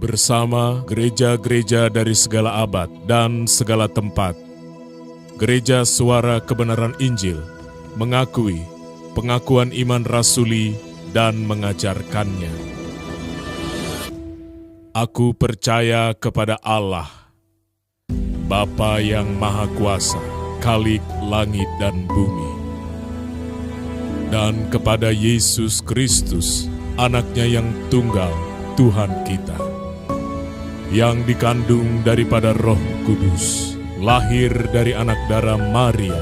bersama gereja-gereja dari segala abad dan segala tempat. Gereja Suara Kebenaran Injil mengakui pengakuan iman rasuli dan mengajarkannya. Aku percaya kepada Allah, Bapa yang Maha Kuasa, Khalik langit dan bumi, dan kepada Yesus Kristus, Anaknya yang tunggal, Tuhan kita, yang dikandung daripada Roh Kudus, lahir dari anak darah Maria,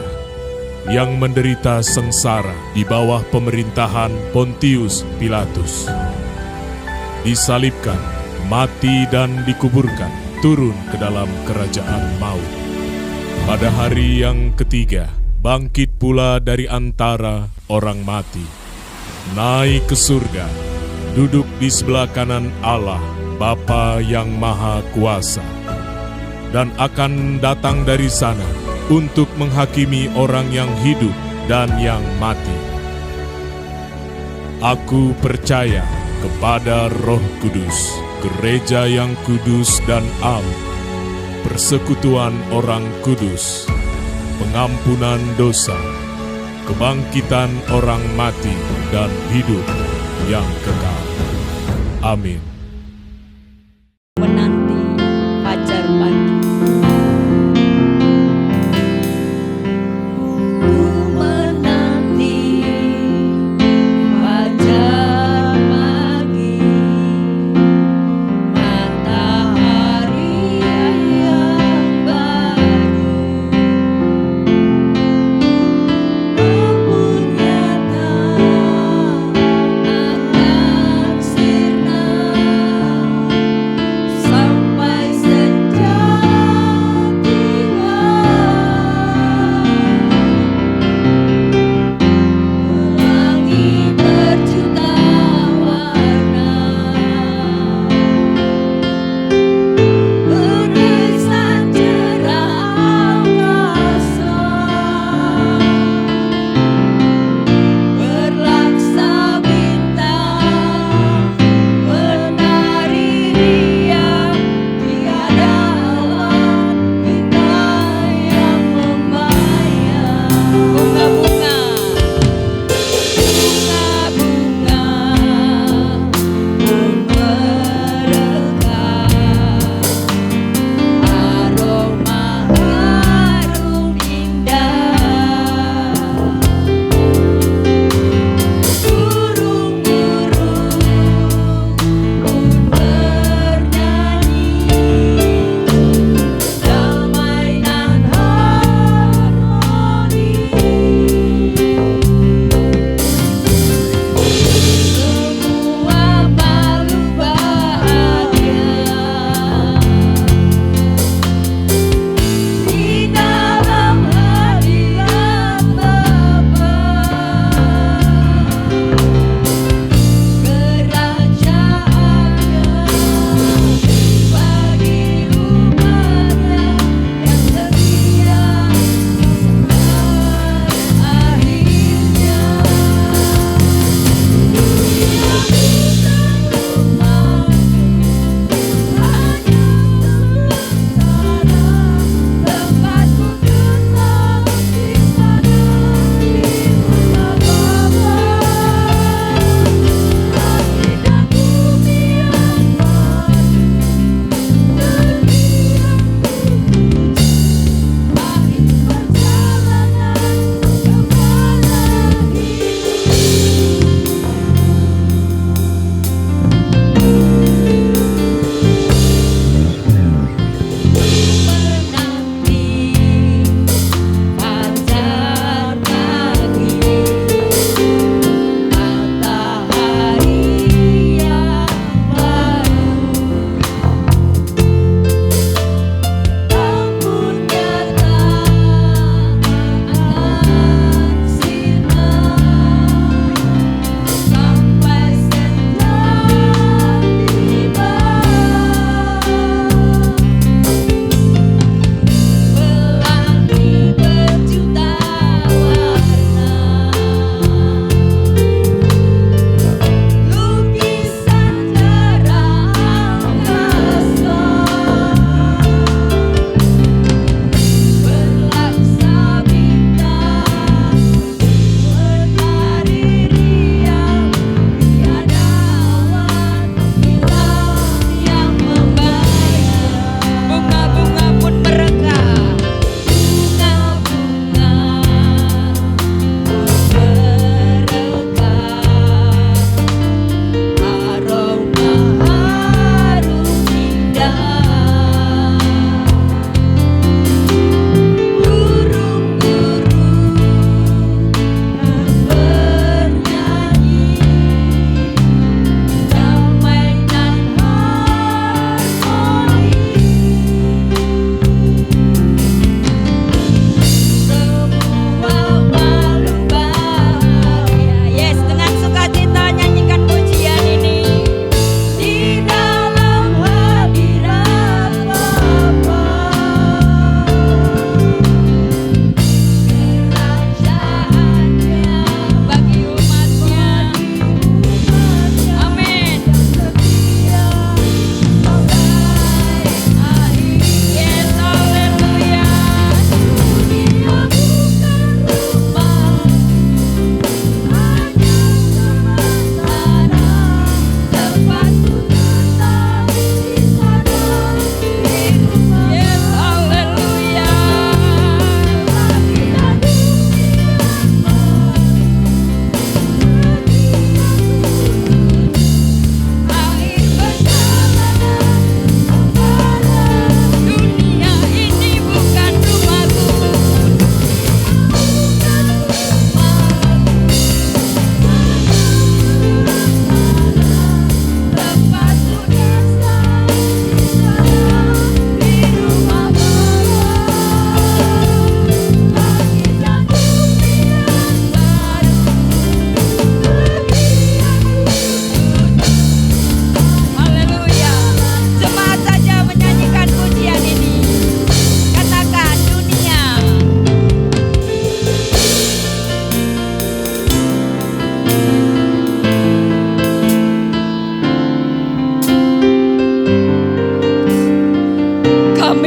yang menderita sengsara di bawah pemerintahan Pontius Pilatus, disalibkan, mati dan dikuburkan, turun ke dalam kerajaan maut. Pada hari yang ketiga, bangkit pula dari antara orang mati, naik ke surga, duduk di sebelah kanan Allah, Bapa yang Maha Kuasa, dan akan datang dari sana untuk menghakimi orang yang hidup dan yang mati. Aku percaya kepada Roh Kudus, gereja yang kudus dan am, persekutuan orang kudus, pengampunan dosa, kebangkitan orang mati dan hidup yang kekal. Amin. Menanti fajar pagi. Ku menanti fajar pagi, matahari yang baru membun nyata akan sirna.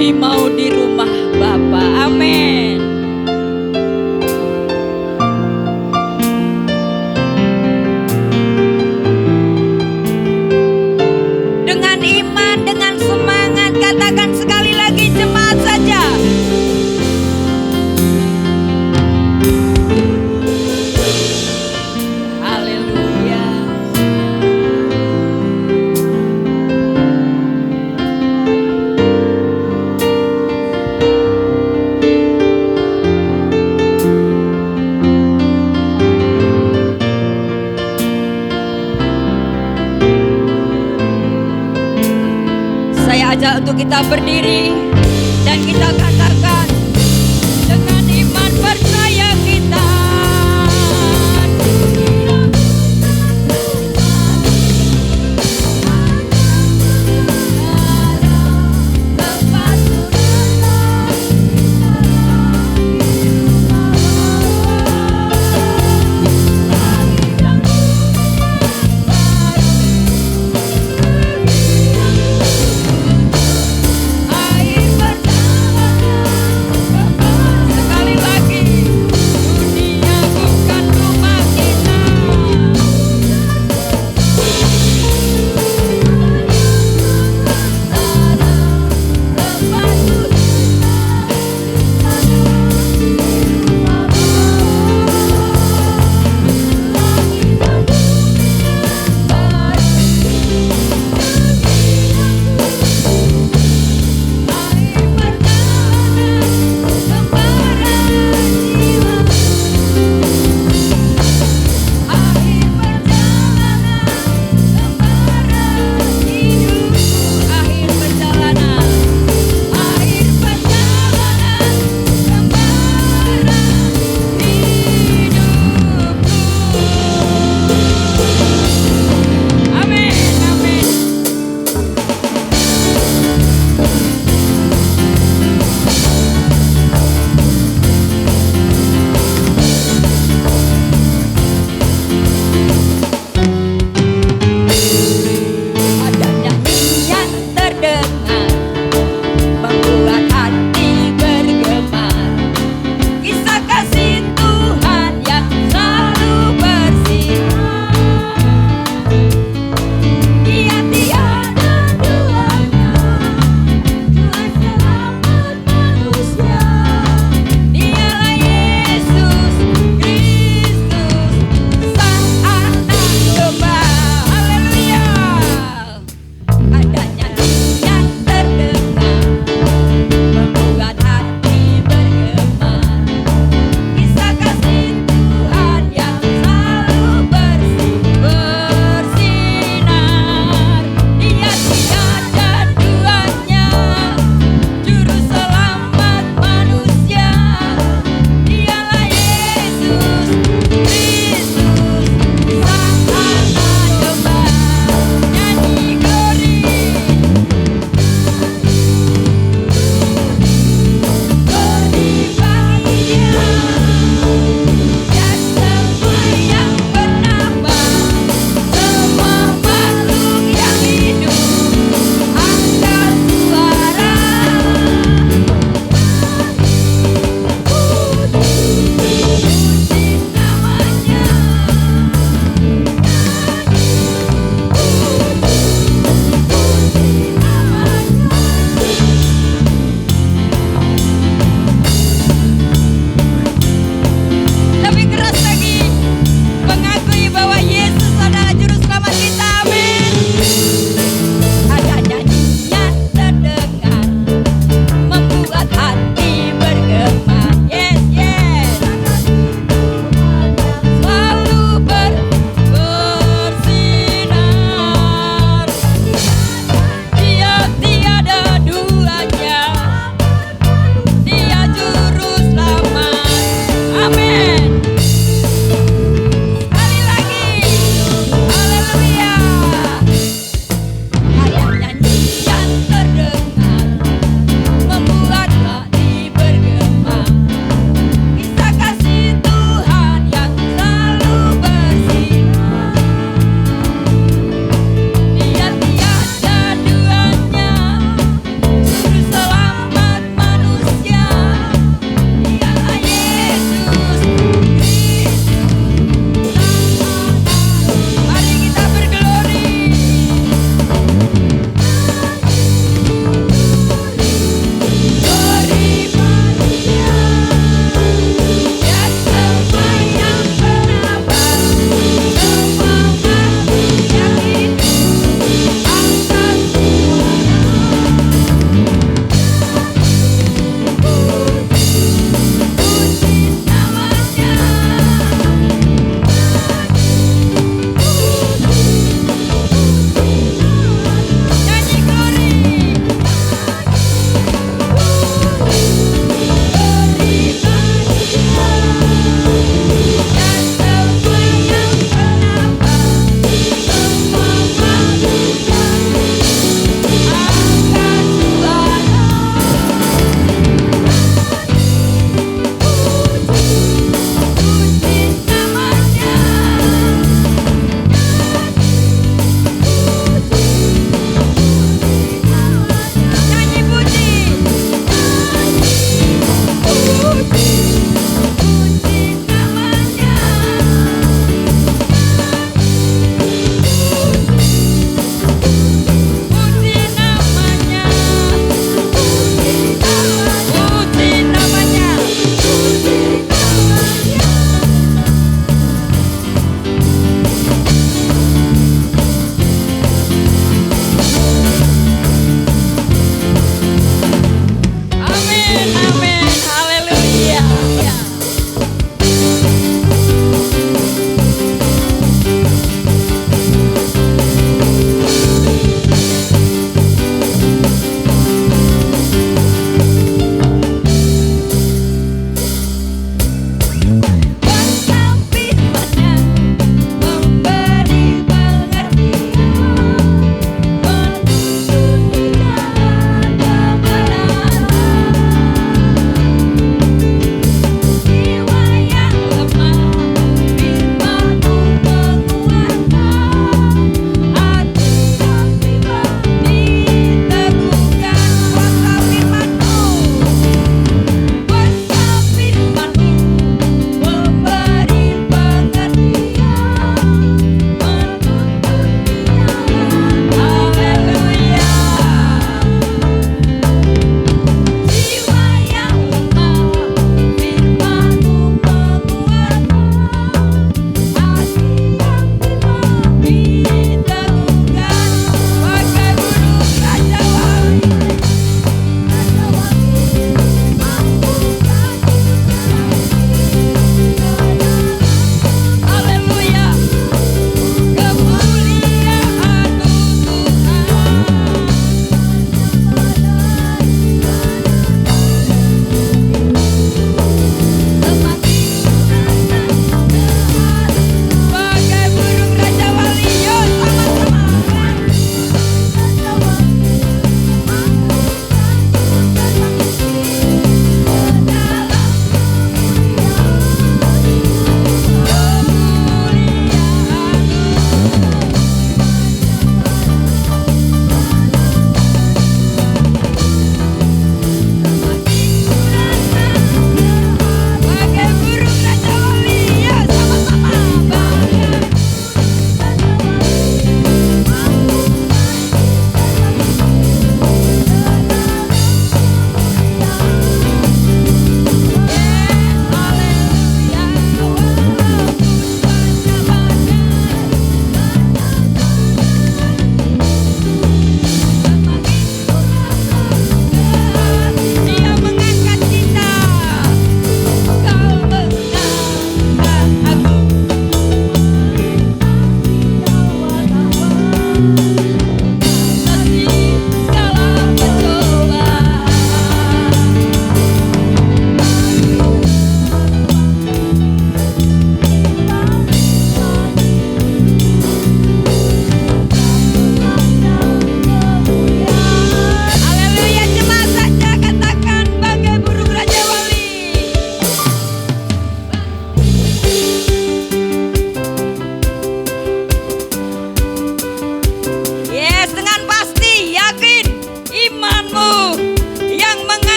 Kami mau di rumah Bapa. Amin. Dengan iman, dengan semangat, katakan sekali lagi cepat saja. Haleluya. Saya ajak untuk kita berdiri dan kita katakan dengan iman percaya kita. Air pertama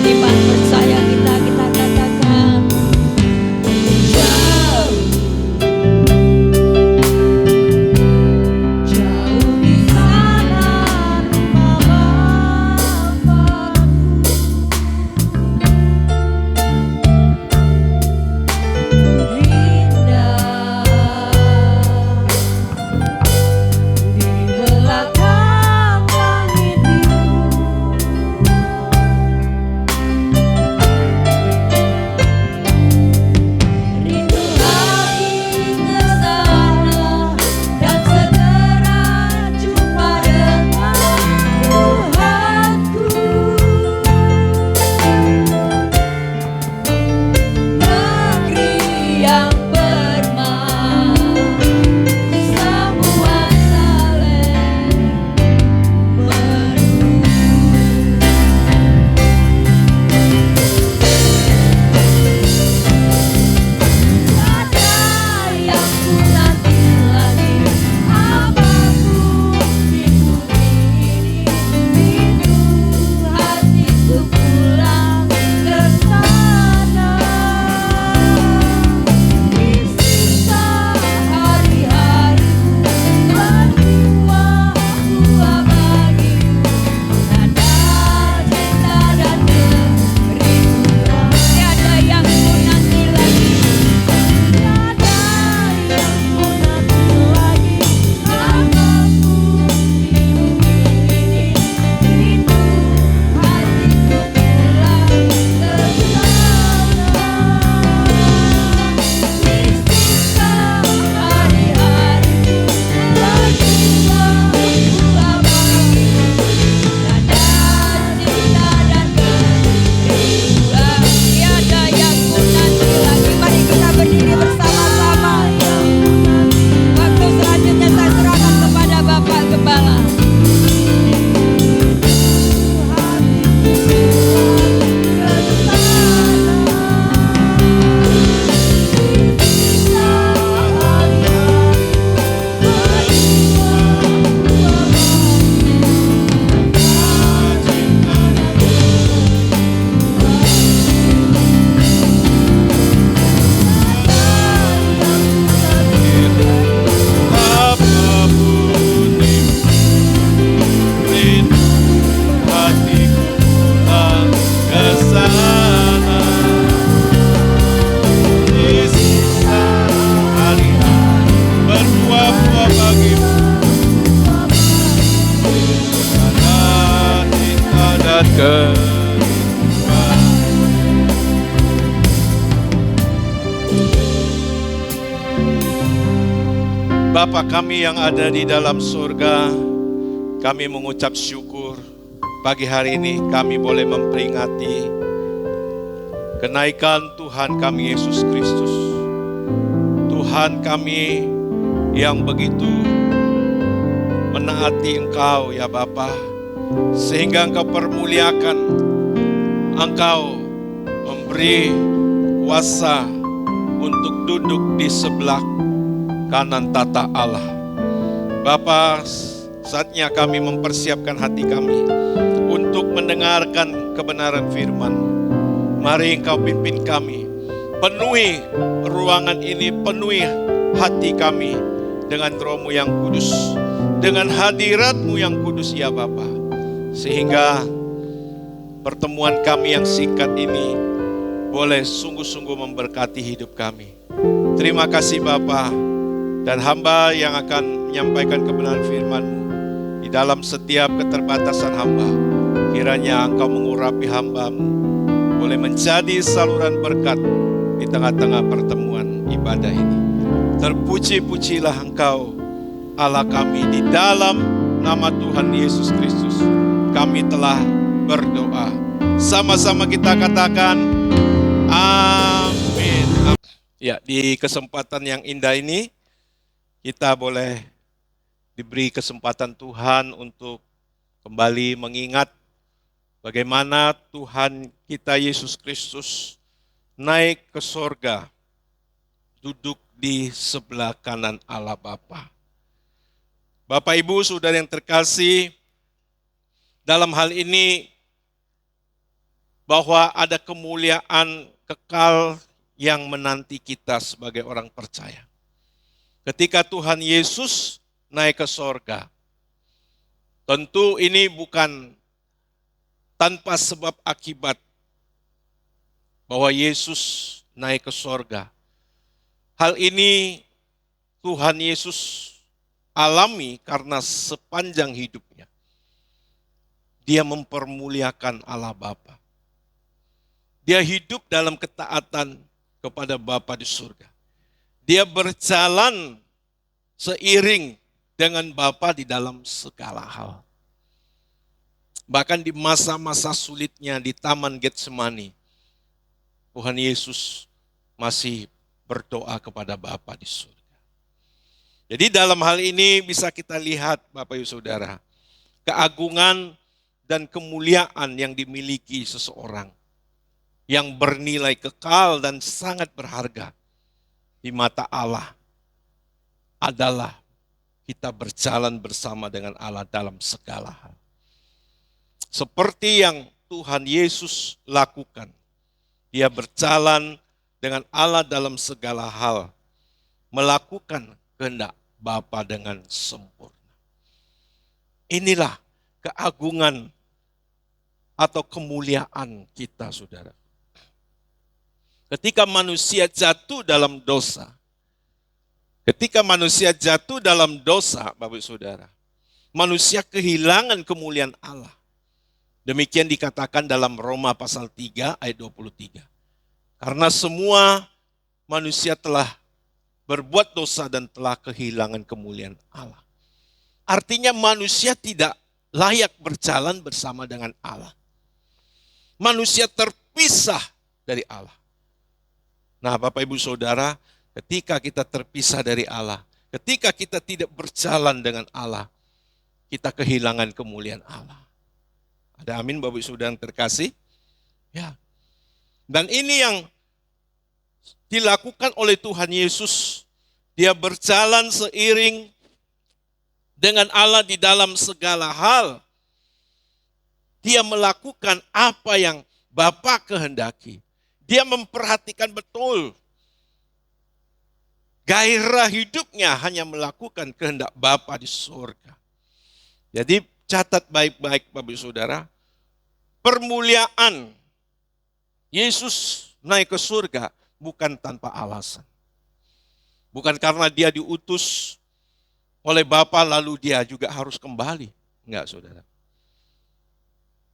iman percaya kita katakan jauh, jauh di sana rumah Bapakku, indah di belakang langit biru. Rindu hati ke sana dan segera jumpa dengan Tuhanku. Negeri yang bermah, semua saling menunggu. Ada yang ku nanti lagi, apapun di bumi ini, rindu hatiku pulang ke sana. Di sisa hari-hariku berdua ku bagimu, nada cinta dan kerinduan. Tiada yang ku nanti lagi, tiada yang ku nanti lagi, apapun di bumi ini, rindu hatiku pulang ke sana. Di sisa hari-hariku berdua ku bagimu, nada cinta dan kerinduan. Tiada yang ku nanti lagi. Mari kita berdiri bersama-sama. Waktu selanjutnya saya serahkan kepada Bapak Gembala. Apapun rindu hatiku pulang ke sana. Di sisa hari-hari berbuah-buah bagimu, karena cinta dan kerinduan. Bapa kami yang ada di dalam surga, kami mengucap syukur pagi hari ini kami boleh memperingati kenaikan Tuhan kami Yesus Kristus. Tuhan kami yang begitu menaati Engkau ya Bapa, sehingga Engkau permuliakan, Engkau memberi kuasa untuk duduk di sebelah kanan tata Allah. Bapa, saatnya kami mempersiapkan hati kami untuk mendengarkan kebenaran firman. Mari Engkau pimpin kami, penuhi ruangan ini, penuhi hati kami dengan Roh-Mu yang kudus, dengan hadirat-Mu yang kudus ya Bapa, sehingga pertemuan kami yang singkat ini boleh sungguh-sungguh memberkati hidup kami. Terima kasih Bapa. Dan hamba yang akan menyampaikan kebenaran firman-Mu di dalam setiap keterbatasan hamba, kiranya Engkau mengurapi hamba-Mu, boleh menjadi saluran berkat di tengah-tengah pertemuan ibadah ini. Terpuji-pujilah Engkau Allah kami, di dalam nama Tuhan Yesus Kristus kami telah berdoa. Sama-sama kita katakan amin. Ya, di kesempatan yang indah ini kita boleh diberi kesempatan Tuhan untuk kembali mengingat bagaimana Tuhan kita Yesus Kristus naik ke sorga, duduk di sebelah kanan Allah Bapa. Bapak Ibu Saudara yang terkasih, dalam hal ini bahwa ada kemuliaan kekal yang menanti kita sebagai orang percaya. Ketika Tuhan Yesus naik ke sorga, tentu ini bukan tanpa sebab akibat bahwa Yesus naik ke sorga. Hal ini Tuhan Yesus alami karena sepanjang hidupnya dia mempermuliakan Allah Bapa. Dia hidup dalam ketaatan kepada Bapa di surga. Dia berjalan seiring dengan Bapa di dalam segala hal. Bahkan di masa-masa sulitnya di Taman Getsemani, Tuhan Yesus masih berdoa kepada Bapa di surga. Jadi dalam hal ini bisa kita lihat Bapak Ibu Saudara, keagungan dan kemuliaan yang dimiliki seseorang yang bernilai kekal dan sangat berharga di mata Allah adalah kita berjalan bersama dengan Allah dalam segala hal. Seperti yang Tuhan Yesus lakukan, dia berjalan dengan Allah dalam segala hal, melakukan kehendak Bapa dengan sempurna. Inilah keagungan atau kemuliaan kita, saudara. Ketika manusia jatuh dalam dosa, Bapak Saudara, manusia kehilangan kemuliaan Allah. Demikian dikatakan dalam Roma pasal 3 ayat 23. Karena semua manusia telah berbuat dosa dan telah kehilangan kemuliaan Allah. Artinya manusia tidak layak berjalan bersama dengan Allah. Manusia terpisah dari Allah. Nah, Bapak Ibu Saudara, ketika kita terpisah dari Allah, ketika kita tidak berjalan dengan Allah, kita kehilangan kemuliaan Allah. Ada amin Bapak Ibu Saudara yang terkasih? Ya. Dan ini yang dilakukan oleh Tuhan Yesus. Dia berjalan seiring dengan Allah di dalam segala hal. Dia melakukan apa yang Bapa kehendaki. Dia memperhatikan betul. Gairah hidupnya hanya melakukan kehendak Bapa di surga. Jadi catat baik-baik Bapak Ibu Saudara. Permuliaan Yesus naik ke surga bukan tanpa alasan. Bukan karena dia diutus oleh Bapa lalu dia juga harus kembali. Enggak, saudara.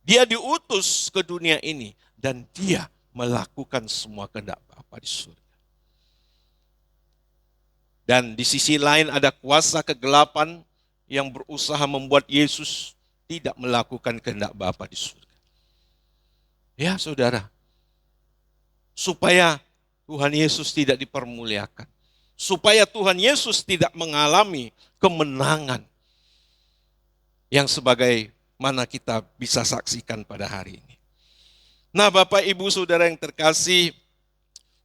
Dia diutus ke dunia ini dan dia melakukan semua kehendak Bapa di surga. Dan di sisi lain ada kuasa kegelapan yang berusaha membuat Yesus tidak melakukan kehendak Bapa di surga. Ya, saudara. Supaya Tuhan Yesus tidak dipermuliakan. Supaya Tuhan Yesus tidak mengalami kemenangan yang sebagaimana kita bisa saksikan pada hari ini. Nah, Bapak Ibu Saudara yang terkasih,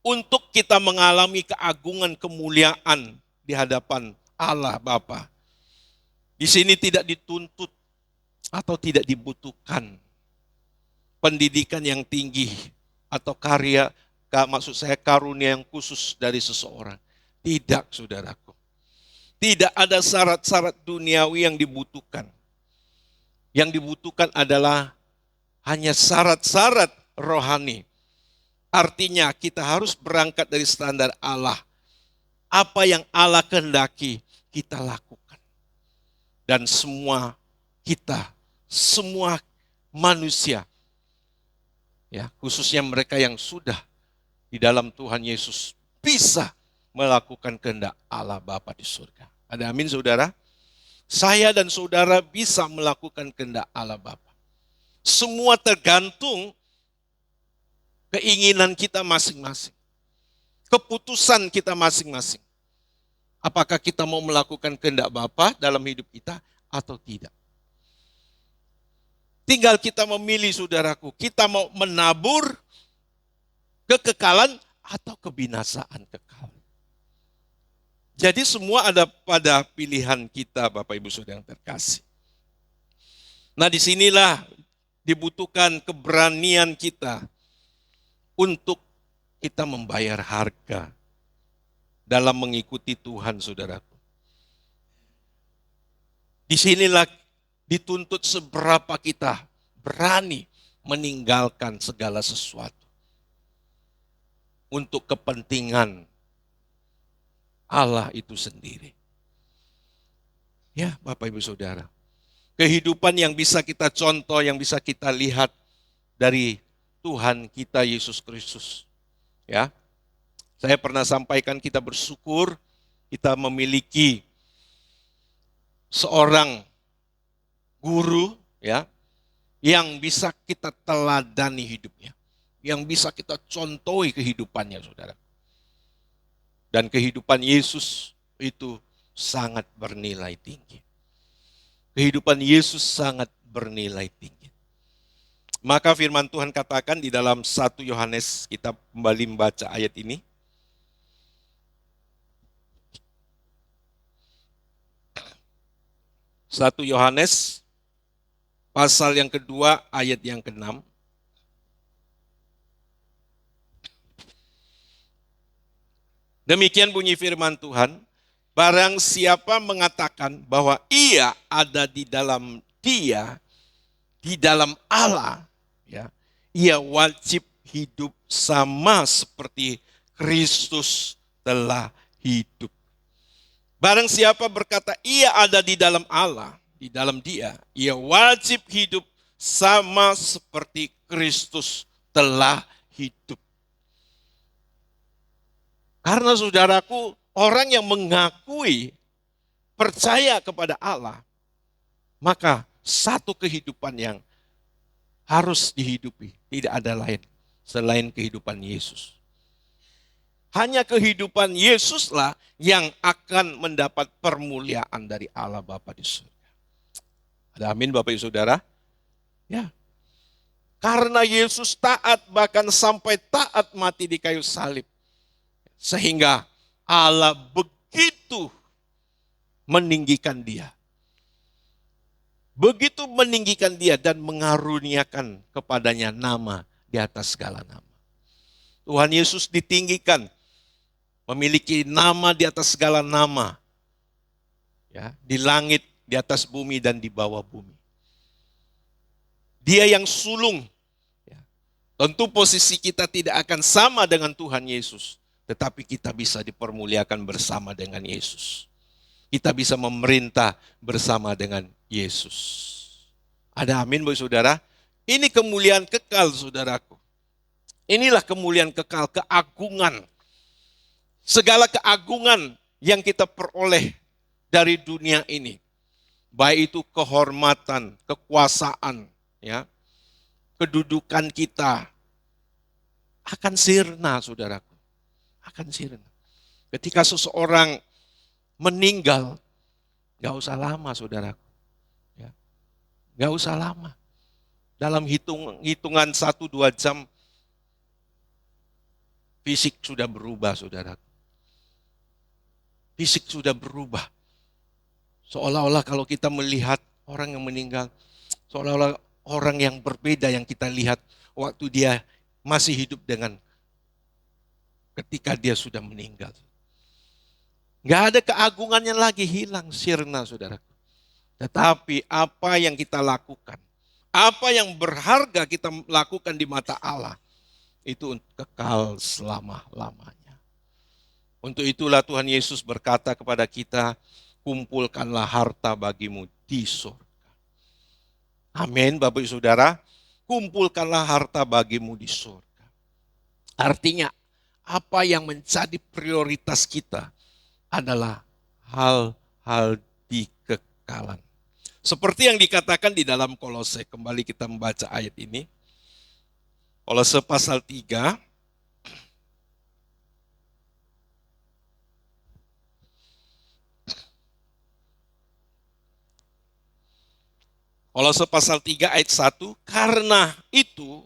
untuk kita mengalami keagungan kemuliaan di hadapan Allah Bapa, di sini tidak dituntut atau tidak dibutuhkan pendidikan yang tinggi atau karunia yang khusus dari seseorang. Tidak, saudaraku. Tidak ada syarat-syarat duniawi yang dibutuhkan. Yang dibutuhkan adalah hanya syarat-syarat rohani. Artinya kita harus berangkat dari standar Allah. Apa yang Allah kehendaki kita lakukan. Dan semua kita, semua manusia, ya, khususnya mereka yang sudah di dalam Tuhan Yesus bisa melakukan kehendak Allah Bapa di surga. Ada amin saudara? Saya dan saudara bisa melakukan kehendak Allah Bapa. Semua tergantung keinginan kita masing-masing. Keputusan kita masing-masing. Apakah kita mau melakukan kehendak Bapa dalam hidup kita atau tidak. Tinggal kita memilih saudaraku, kita mau menabur kekekalan atau kebinasaan kekal. Jadi semua ada pada pilihan kita Bapak Ibu Saudara yang terkasih. Nah disinilah dibutuhkan keberanian kita untuk kita membayar harga dalam mengikuti Tuhan, saudaraku. Disinilah dituntut seberapa kita berani meninggalkan segala sesuatu untuk kepentingan Allah itu sendiri. Ya, Bapak Ibu Saudara. Kehidupan yang bisa kita contoh, yang bisa kita lihat dari Tuhan kita Yesus Kristus. Ya. Saya pernah sampaikan kita bersyukur kita memiliki seorang guru ya yang bisa kita teladani hidupnya, yang bisa kita contohi kehidupannya, saudara. Dan kehidupan Yesus itu sangat bernilai tinggi. Kehidupan Yesus sangat bernilai tinggi. Maka firman Tuhan katakan di dalam 1 Yohanes, kita kembali membaca ayat ini. Satu Yohanes pasal yang kedua ayat yang ke-6. Demikian bunyi firman Tuhan, barang siapa mengatakan bahwa ia ada di dalam Dia, di dalam Allah, ya, ia wajib hidup sama seperti Kristus telah hidup. Barang siapa berkata ia ada di dalam Allah, di dalam Dia, ia wajib hidup sama seperti Kristus telah hidup. Karena saudaraku, orang yang mengakui percaya kepada Allah, maka satu kehidupan yang harus dihidupi, tidak ada lain selain kehidupan Yesus. Hanya kehidupan Yesuslah yang akan mendapat permuliaan dari Allah Bapa di surga. Ada amin Bapak Ibu Saudara? Ya. Karena Yesus taat, bahkan sampai taat mati di kayu salib. Sehingga Allah begitu meninggikan Dia. Begitu meninggikan Dia dan mengaruniakan kepadanya nama di atas segala nama. Tuhan Yesus ditinggikan, memiliki nama di atas segala nama. Ya, di langit, di atas bumi, dan di bawah bumi. Dia yang sulung. Ya. Tentu posisi kita tidak akan sama dengan Tuhan Yesus. Tetapi kita bisa dipermuliakan bersama dengan Yesus. Kita bisa memerintah bersama dengan Yesus. Ada amin Bapak Saudara? Ini kemuliaan kekal saudaraku. Inilah kemuliaan kekal, keagungan. Segala keagungan yang kita peroleh dari dunia ini. Baik itu kehormatan, kekuasaan, ya, kedudukan kita akan sirna saudaraku. Akan sirna. Ketika seseorang meninggal, gak usah lama saudaraku. Ya. Gak usah lama. Dalam hitungan 1-2 jam, fisik sudah berubah saudaraku. Fisik sudah berubah. Seolah-olah kalau kita melihat orang yang meninggal, seolah-olah orang yang berbeda yang kita lihat waktu dia masih hidup dengan ketika dia sudah meninggal. Gak ada keagungannya lagi, hilang, sirna saudaraku. Tetapi apa yang kita lakukan, apa yang berharga kita lakukan di mata Allah, itu kekal selama-lamanya. Untuk itulah Tuhan Yesus berkata kepada kita, kumpulkanlah harta bagimu di surga. Amin Bapak Ibu Saudara, kumpulkanlah harta bagimu di surga. Artinya, apa yang menjadi prioritas kita adalah hal-hal di kekekalan. Seperti yang dikatakan di dalam Kolose, kembali kita membaca ayat ini. Kolose pasal 3. Kolose pasal 3 ayat 1, karena itu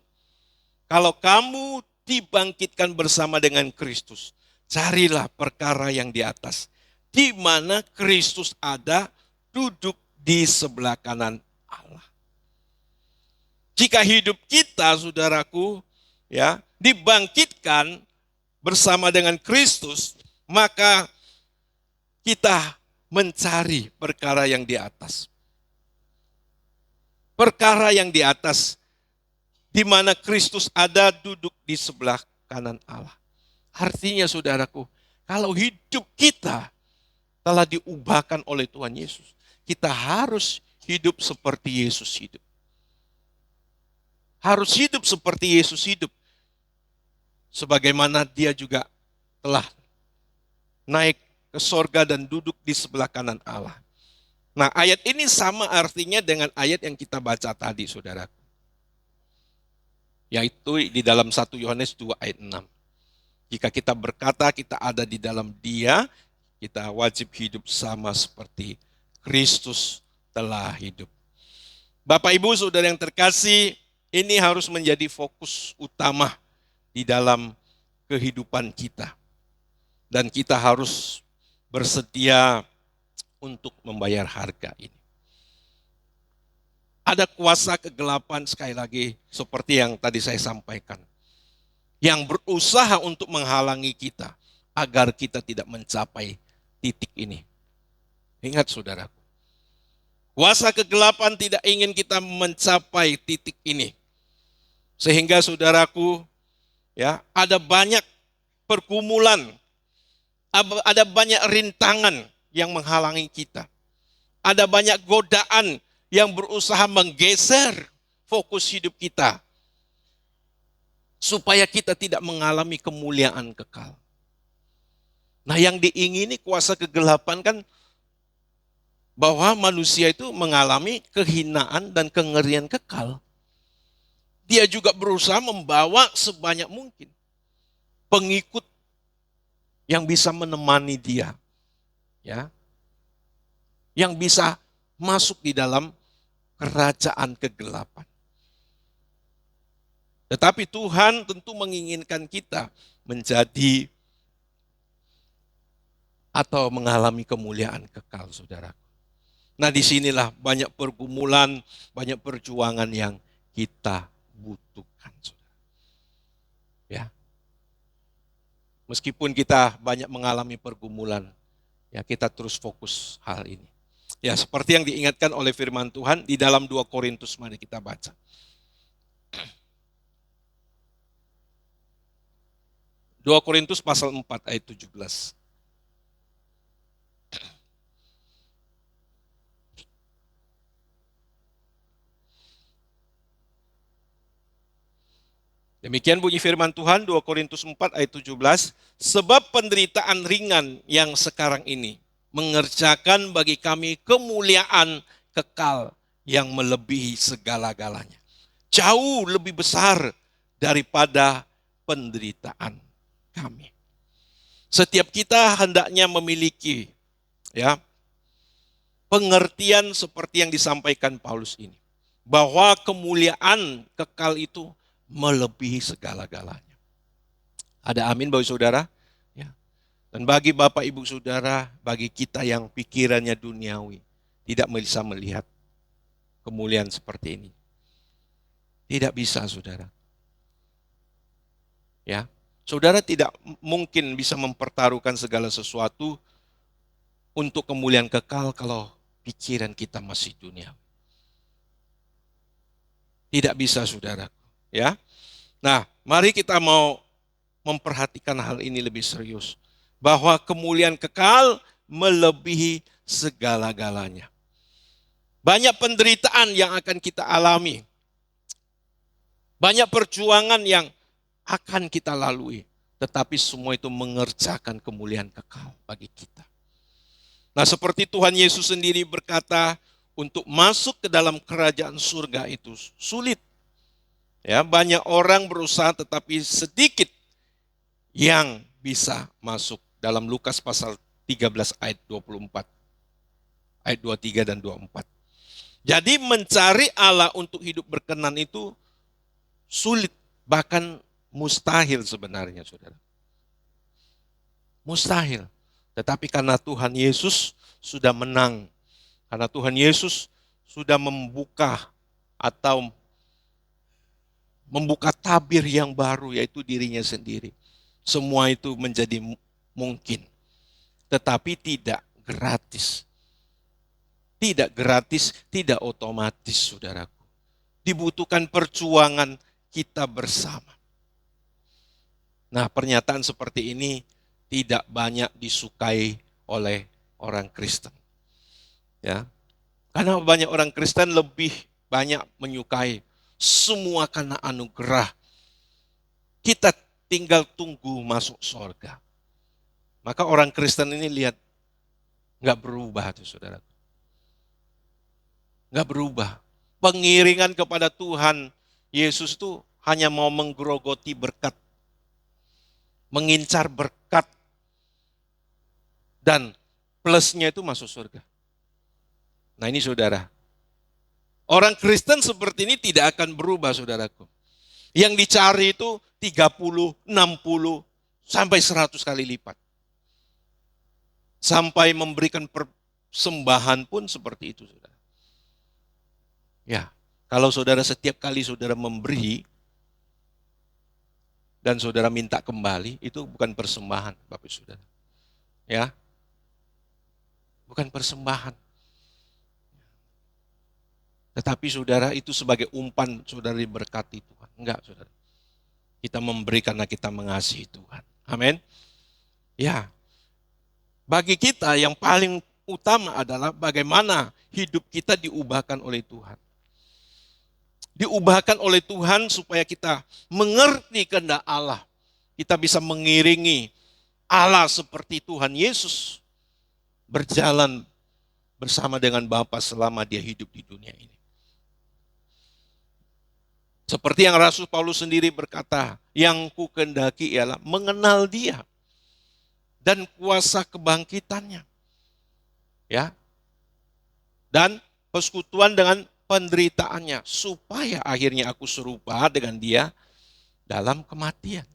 kalau kamu dibangkitkan bersama dengan Kristus, carilah perkara yang di atas, di mana Kristus ada, duduk di sebelah kanan Allah. Jika hidup kita, saudaraku, ya, dibangkitkan bersama dengan Kristus, maka kita mencari perkara yang di atas. Perkara yang di atas, di mana Kristus ada duduk di sebelah kanan Allah. Artinya saudaraku, kalau hidup kita telah diubahkan oleh Tuhan Yesus, kita harus hidup seperti Yesus hidup. Harus hidup seperti Yesus hidup. Sebagaimana dia juga telah naik ke sorga dan duduk di sebelah kanan Allah. Nah, ayat ini sama artinya dengan ayat yang kita baca tadi, saudaraku. Yaitu di dalam 1 Yohanes 2 ayat 6. Jika kita berkata kita ada di dalam Dia, kita wajib hidup sama seperti Kristus telah hidup. Bapak Ibu Saudara yang terkasih, ini harus menjadi fokus utama di dalam kehidupan kita. Dan kita harus bersedia untuk membayar harga ini. Ada kuasa kegelapan sekali lagi seperti yang tadi saya sampaikan. Yang berusaha untuk menghalangi kita agar kita tidak mencapai titik ini. Ingat saudaraku, kuasa kegelapan tidak ingin kita mencapai titik ini. Sehingga saudaraku, ya, ada banyak pergumulan, ada banyak rintangan yang menghalangi kita. Ada banyak godaan yang berusaha menggeser fokus hidup kita. Supaya kita tidak mengalami kemuliaan kekal. Nah, yang diingini kuasa kegelapan kan bahwa manusia itu mengalami kehinaan dan kengerian kekal. Dia juga berusaha membawa sebanyak mungkin pengikut yang bisa menemani dia. Ya, yang bisa masuk di dalam kerajaan kegelapan. Tetapi Tuhan tentu menginginkan kita menjadi atau mengalami kemuliaan kekal, saudara. Nah, disinilah banyak pergumulan, banyak perjuangan yang kita butuhkan, saudara. Ya, meskipun kita banyak mengalami pergumulan, ya, kita terus fokus hal ini. Ya, seperti yang diingatkan oleh firman Tuhan di dalam 2 Korintus, mari kita baca. 2 Korintus pasal 4 ayat 17. Demikian bunyi firman Tuhan 2 Korintus 4 ayat 17. Sebab penderitaan ringan yang sekarang ini mengerjakan bagi kami kemuliaan kekal yang melebihi segala-galanya. Jauh lebih besar daripada penderitaan kami. Setiap kita hendaknya memiliki, ya, pengertian seperti yang disampaikan Paulus ini. Bahwa kemuliaan kekal itu melebihi segala-galanya. Ada amin Bapak Saudara? Ya. Dan bagi Bapak Ibu Saudara, bagi kita yang pikirannya duniawi, tidak bisa melihat kemuliaan seperti ini. Tidak bisa, Saudara. Ya, Saudara tidak mungkin bisa mempertaruhkan segala sesuatu untuk kemuliaan kekal kalau pikiran kita masih duniawi. Tidak bisa, Saudara. Ya, nah, mari kita mau memperhatikan hal ini lebih serius. Bahwa kemuliaan kekal melebihi segala-galanya. Banyak penderitaan yang akan kita alami. Banyak perjuangan yang akan kita lalui. Tetapi semua itu mengerjakan kemuliaan kekal bagi kita. Nah, seperti Tuhan Yesus sendiri berkata, untuk masuk ke dalam kerajaan surga itu sulit. Ya, banyak orang berusaha tetapi sedikit yang bisa masuk. Dalam Lukas pasal 13 ayat 24. Ayat 23 dan 24. Jadi mencari Allah untuk hidup berkenan itu sulit, bahkan mustahil sebenarnya, Saudara. Mustahil. Tetapi karena Tuhan Yesus sudah menang. Karena Tuhan Yesus sudah membuka atau membuka tabir yang baru, yaitu dirinya sendiri. Semua itu menjadi mungkin, tetapi tidak gratis. Tidak gratis, tidak otomatis, saudaraku. Dibutuhkan perjuangan kita bersama. Nah, pernyataan seperti ini tidak banyak disukai oleh orang Kristen. Ya. Karena banyak orang Kristen lebih banyak menyukai semua karena anugerah. Kita tinggal tunggu masuk surga. Maka orang Kristen ini lihat, nggak berubah tuh saudara. Nggak berubah. Pengiringan kepada Tuhan Yesus itu hanya mau menggerogoti berkat. Mengincar berkat. Dan plusnya itu masuk surga. Nah ini saudara. Orang Kristen seperti ini tidak akan berubah saudaraku. Yang dicari itu 30, 60, sampai 100 kali lipat. Sampai memberikan persembahan pun seperti itu saudara. Ya, kalau saudara setiap kali saudara memberi dan saudara minta kembali, itu bukan persembahan Bapak Saudara. Ya, bukan persembahan. Tetapi saudara itu sebagai umpan saudara diberkati Tuhan. Enggak saudara. Kita memberi karena kita mengasihi Tuhan. Amin. Ya. Bagi kita yang paling utama adalah bagaimana hidup kita diubahkan oleh Tuhan. Diubahkan oleh Tuhan supaya kita mengerti kehendak Allah. Kita bisa mengiringi Allah seperti Tuhan Yesus. Berjalan bersama dengan Bapa selama dia hidup di dunia ini. Seperti yang Rasul Paulus sendiri berkata, yang ku kehendaki ialah mengenal dia dan kuasa kebangkitannya. Ya. Dan persekutuan dengan penderitaannya supaya akhirnya aku serupa dengan dia dalam kematian.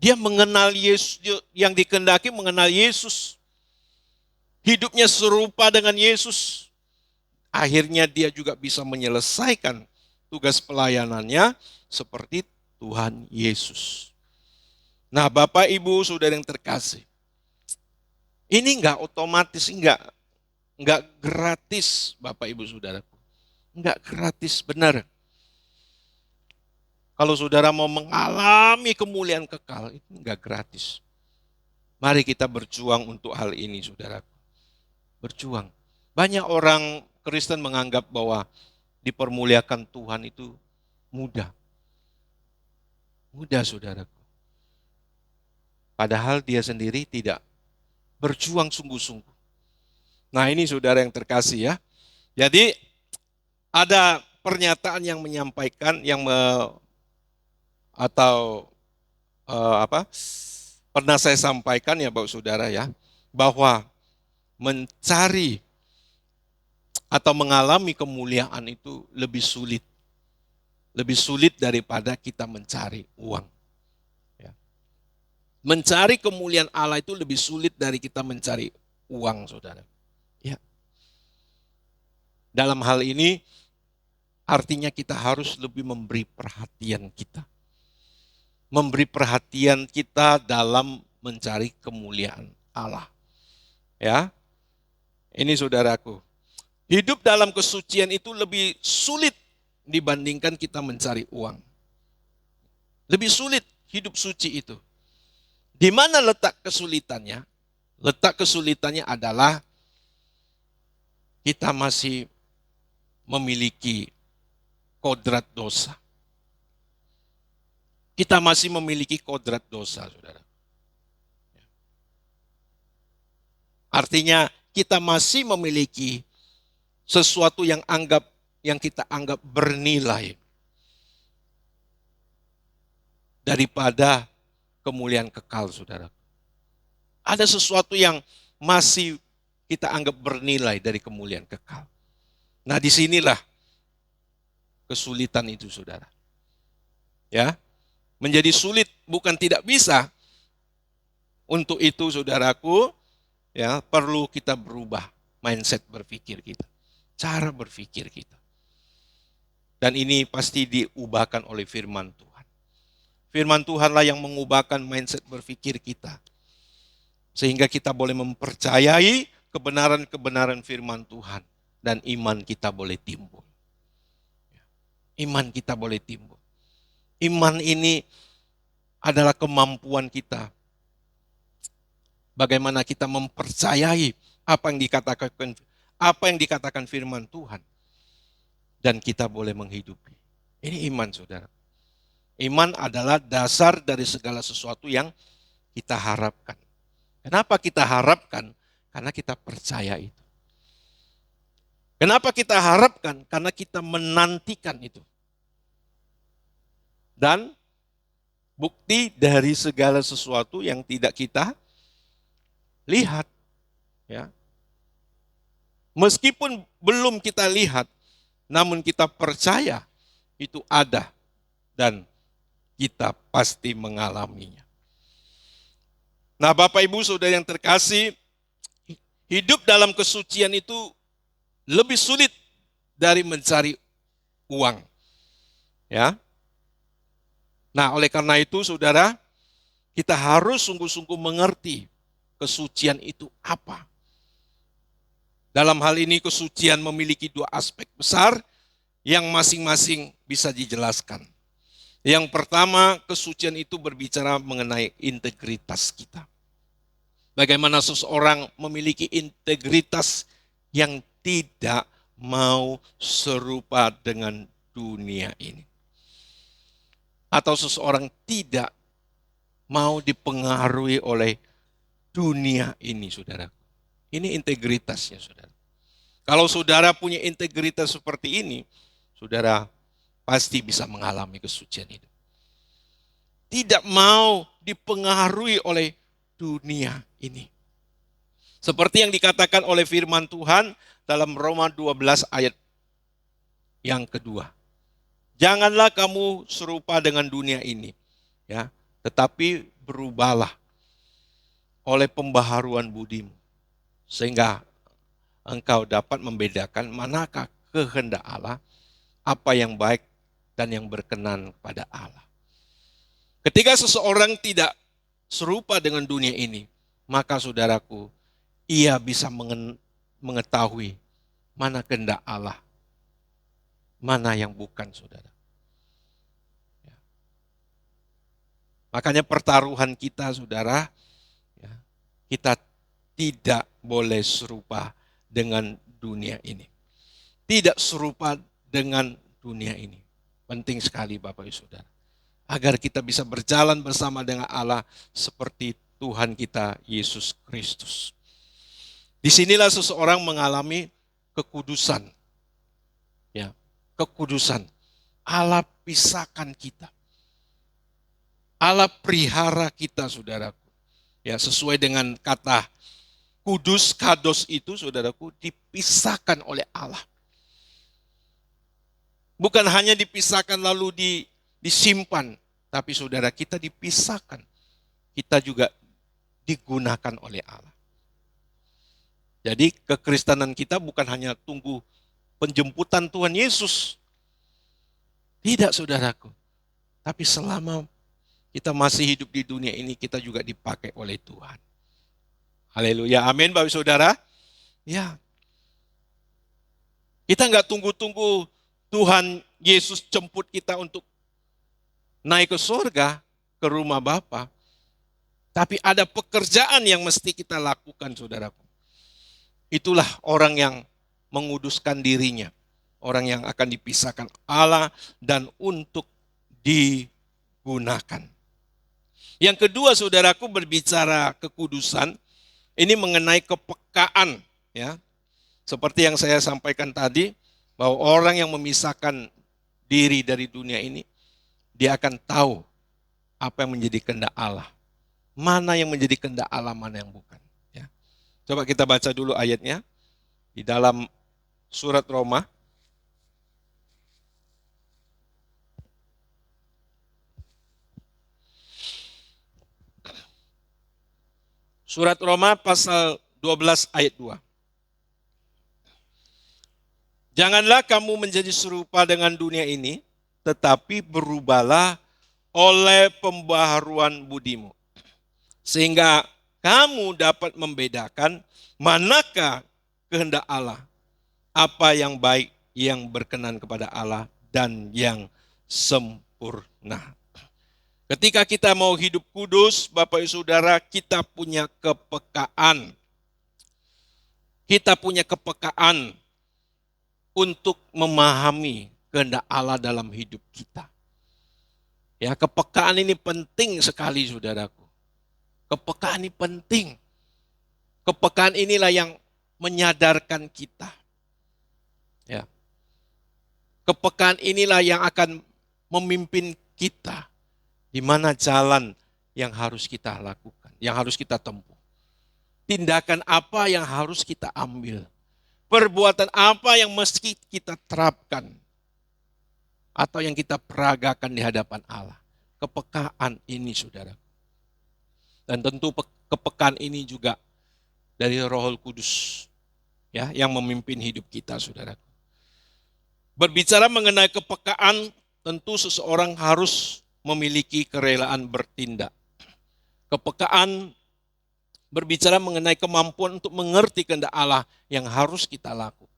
Dia mengenal Yesus, yang dikehendaki mengenal Yesus. Hidupnya serupa dengan Yesus. Akhirnya dia juga bisa menyelesaikan tugas pelayanannya seperti Tuhan Yesus. Nah Bapak Ibu Saudara yang terkasih, ini enggak otomatis, enggak gratis Bapak Ibu Saudaraku. Enggak gratis, benar. Kalau saudara mau mengalami kemuliaan kekal, itu enggak gratis. Mari kita berjuang untuk hal ini saudaraku. Berjuang. Banyak orang Kristen menganggap bahwa dipermuliakan Tuhan itu mudah. Mudah saudaraku. Padahal dia sendiri tidak berjuang sungguh-sungguh. Nah ini saudara yang terkasih ya. Jadi ada pernyataan yang menyampaikan pernah saya sampaikan ya Bapak Saudara ya, bahwa mencari atau mengalami kemuliaan itu lebih sulit. Lebih sulit daripada kita mencari uang. Ya. Mencari kemuliaan Allah itu lebih sulit dari kita mencari uang, saudara. Ya. Dalam hal ini, artinya kita harus lebih memberi perhatian kita. Memberi perhatian kita dalam mencari kemuliaan Allah. Ya. Ini saudaraku. Hidup dalam kesucian itu lebih sulit dibandingkan kita mencari uang. Lebih sulit hidup suci itu. Di mana letak kesulitannya? Letak kesulitannya adalah kita masih memiliki kodrat dosa. Kita masih memiliki kodrat dosa, saudara. Artinya kita masih memiliki sesuatu yang kita anggap bernilai daripada kemuliaan kekal, saudara. Ada sesuatu yang masih kita anggap bernilai dari kemuliaan kekal. Nah, disinilah kesulitan itu, saudara. Ya, menjadi sulit, bukan tidak bisa. Untuk itu, saudaraku, ya perlu kita berubah mindset berpikir kita. Cara berpikir kita. Dan ini pasti diubahkan oleh firman Tuhan. Firman Tuhanlah yang mengubahkan mindset berpikir kita. Sehingga kita boleh mempercayai kebenaran-kebenaran firman Tuhan. Dan iman kita boleh timbul. Iman kita boleh timbul. Iman ini adalah kemampuan kita. Bagaimana kita mempercayai apa yang dikatakan firman Tuhan. Dan kita boleh menghidupi. Ini iman, saudara. Iman adalah dasar dari segala sesuatu yang kita harapkan. Kenapa kita harapkan? Karena kita percaya itu. Kenapa kita harapkan? Karena kita menantikan itu. Dan bukti dari segala sesuatu yang tidak kita lihat. Ya. Meskipun belum kita lihat, namun kita percaya itu ada dan kita pasti mengalaminya. Nah, Bapak Ibu Saudara yang terkasih, hidup dalam kesucian itu lebih sulit dari mencari uang. Ya. Nah, oleh karena itu Saudara, kita harus sungguh-sungguh mengerti kesucian itu apa. Dalam hal ini kesucian memiliki dua aspek besar yang masing-masing bisa dijelaskan. Yang pertama, kesucian itu berbicara mengenai integritas kita. Bagaimana seseorang memiliki integritas yang tidak mau serupa dengan dunia ini. Atau seseorang tidak mau dipengaruhi oleh dunia ini, saudara. Ini integritasnya, saudara. Kalau saudara punya integritas seperti ini, saudara pasti bisa mengalami kesucian itu. Tidak mau dipengaruhi oleh dunia ini. Seperti yang dikatakan oleh firman Tuhan dalam Roma 12 ayat yang kedua. Janganlah kamu serupa dengan dunia ini, ya, tetapi berubahlah oleh pembaharuan budimu. Sehingga engkau dapat membedakan manakah kehendak Allah, apa yang baik dan yang berkenan pada Allah. Ketika seseorang tidak serupa dengan dunia ini, maka saudaraku, ia bisa mengetahui mana kehendak Allah, mana yang bukan, saudara. Ya. Makanya pertaruhan kita, saudara, ya, kita tidak boleh serupa dengan dunia ini. Tidak serupa dengan dunia ini. Penting sekali Bapak Ibu Saudara. Agar kita bisa berjalan bersama dengan Allah seperti Tuhan kita Yesus Kristus. Disinilah seseorang mengalami kekudusan. Ya, kekudusan. Allah pisahkan kita. Allah pelihara kita, saudaraku. Ya, sesuai dengan kata kudus, kados itu, saudaraku, dipisahkan oleh Allah. Bukan hanya dipisahkan lalu disimpan, tapi saudara, kita dipisahkan. Kita juga digunakan oleh Allah. Jadi kekristenan kita bukan hanya tunggu penjemputan Tuhan Yesus. Tidak, saudaraku. Tapi selama kita masih hidup di dunia ini, kita juga dipakai oleh Tuhan. Haleluya, amin Bapak Saudara. Ya, kita nggak tunggu-tunggu Tuhan Yesus jemput kita untuk naik ke surga, ke rumah Bapa. Tapi ada pekerjaan yang mesti kita lakukan, saudaraku. Itulah orang yang menguduskan dirinya. Orang yang akan dipisahkan Allah dan untuk digunakan. Yang kedua, saudaraku, berbicara kekudusan. Ini mengenai kepekaan, ya. Seperti yang saya sampaikan tadi, bahwa orang yang memisahkan diri dari dunia ini, dia akan tahu apa yang menjadi kehendak Allah. Mana yang menjadi kehendak Allah, mana yang bukan. Ya. Coba kita baca dulu ayatnya di dalam surat Roma. Surat Roma pasal 12 ayat 2. Janganlah kamu menjadi serupa dengan dunia ini, tetapi berubahlah oleh pembaharuan budimu, sehingga kamu dapat membedakan manakah kehendak Allah, apa yang baik, yang berkenan kepada Allah, dan yang sempurna. Ketika kita mau hidup kudus, Bapak Ibu Saudara, kita punya kepekaan. Kita punya kepekaan untuk memahami kehendak Allah dalam hidup kita. Ya, kepekaan ini penting sekali, saudaraku. Kepekaan ini penting. Kepekaan inilah yang menyadarkan kita. Ya. Kepekaan inilah yang akan memimpin kita di mana jalan yang harus kita lakukan, yang harus kita tempuh. Tindakan apa yang harus kita ambil. Perbuatan apa yang mesti kita terapkan. Atau yang kita peragakan di hadapan Allah. Kepekaan ini, saudara. Dan tentu kepekaan ini juga dari Roh Kudus, ya, yang memimpin hidup kita, saudara. Berbicara mengenai kepekaan, tentu seseorang harus memiliki kerelaan bertindak. Kepekaan berbicara mengenai kemampuan untuk mengerti kehendak Allah yang harus kita lakukan.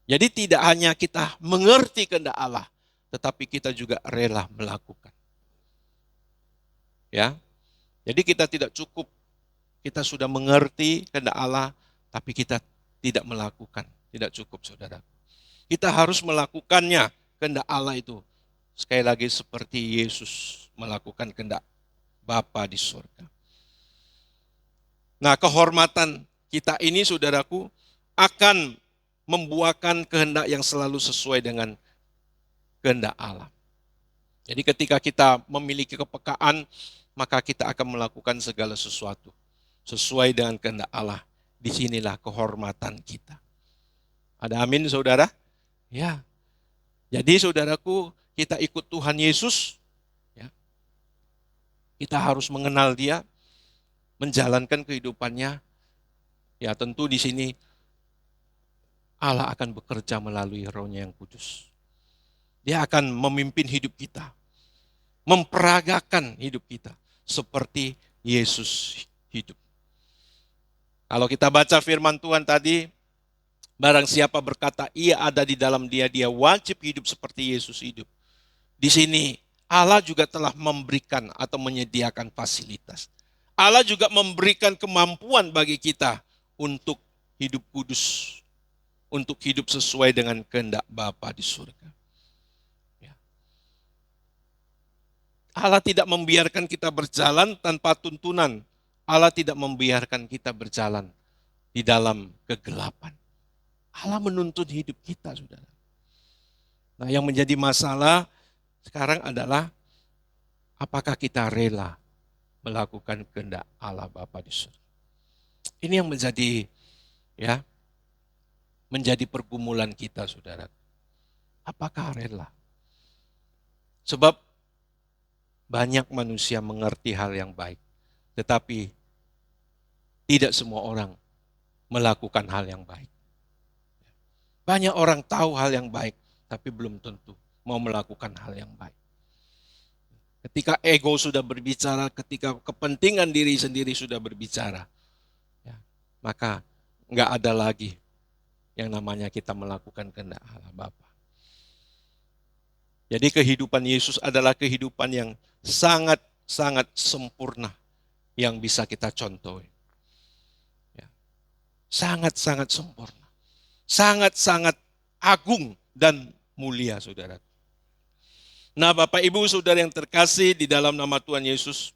Jadi tidak hanya kita mengerti kehendak Allah, tetapi kita juga rela melakukan. Ya. Jadi kita tidak cukup kita sudah mengerti kehendak Allah, tapi kita tidak melakukan. Tidak cukup, saudara. Kita harus melakukannya, kehendak Allah itu. Sekali lagi seperti Yesus melakukan kehendak Bapa di surga. Nah, kehormatan kita ini, saudaraku, akan membuahkan kehendak yang selalu sesuai dengan kehendak Allah. Jadi ketika kita memiliki kepekaan, maka kita akan melakukan segala sesuatu sesuai dengan kehendak Allah. Disinilah kehormatan kita. Ada amin, saudara? Ya. Jadi saudaraku, kita ikut Tuhan Yesus, ya. Kita harus mengenal Dia, menjalankan kehidupannya. Ya, tentu di sini Allah akan bekerja melalui Roh-Nya yang kudus. Dia akan memimpin hidup kita, memperagakan hidup kita seperti Yesus hidup. Kalau kita baca firman Tuhan tadi, barang siapa berkata ia ada di dalam dia, dia wajib hidup seperti Yesus hidup. Di sini Allah juga telah memberikan atau menyediakan fasilitas. Allah juga memberikan kemampuan bagi kita untuk hidup kudus, untuk hidup sesuai dengan kehendak Bapa di surga. Ya. Allah tidak membiarkan kita berjalan tanpa tuntunan. Allah tidak membiarkan kita berjalan di dalam kegelapan. Allah menuntun hidup kita, saudara. Nah, yang menjadi masalah sekarang adalah apakah kita rela melakukan kehendak Allah Bapa di surga. Ini yang menjadi pergumulan kita, saudara. Apakah rela? Sebab banyak manusia mengerti hal yang baik, tetapi tidak semua orang melakukan hal yang baik. Banyak orang tahu hal yang baik, tapi belum tentu mau melakukan hal yang baik. Ketika ego sudah berbicara, ketika kepentingan diri sendiri sudah berbicara, ya, maka nggak ada lagi yang namanya kita melakukan kehendak Allah Bapa. Jadi kehidupan Yesus adalah kehidupan yang sangat-sangat sempurna yang bisa kita contohi. Ya. Sangat-sangat sempurna. Sangat-sangat agung dan mulia, saudara. Nah, Bapak Ibu Saudara yang terkasih di dalam nama Tuhan Yesus,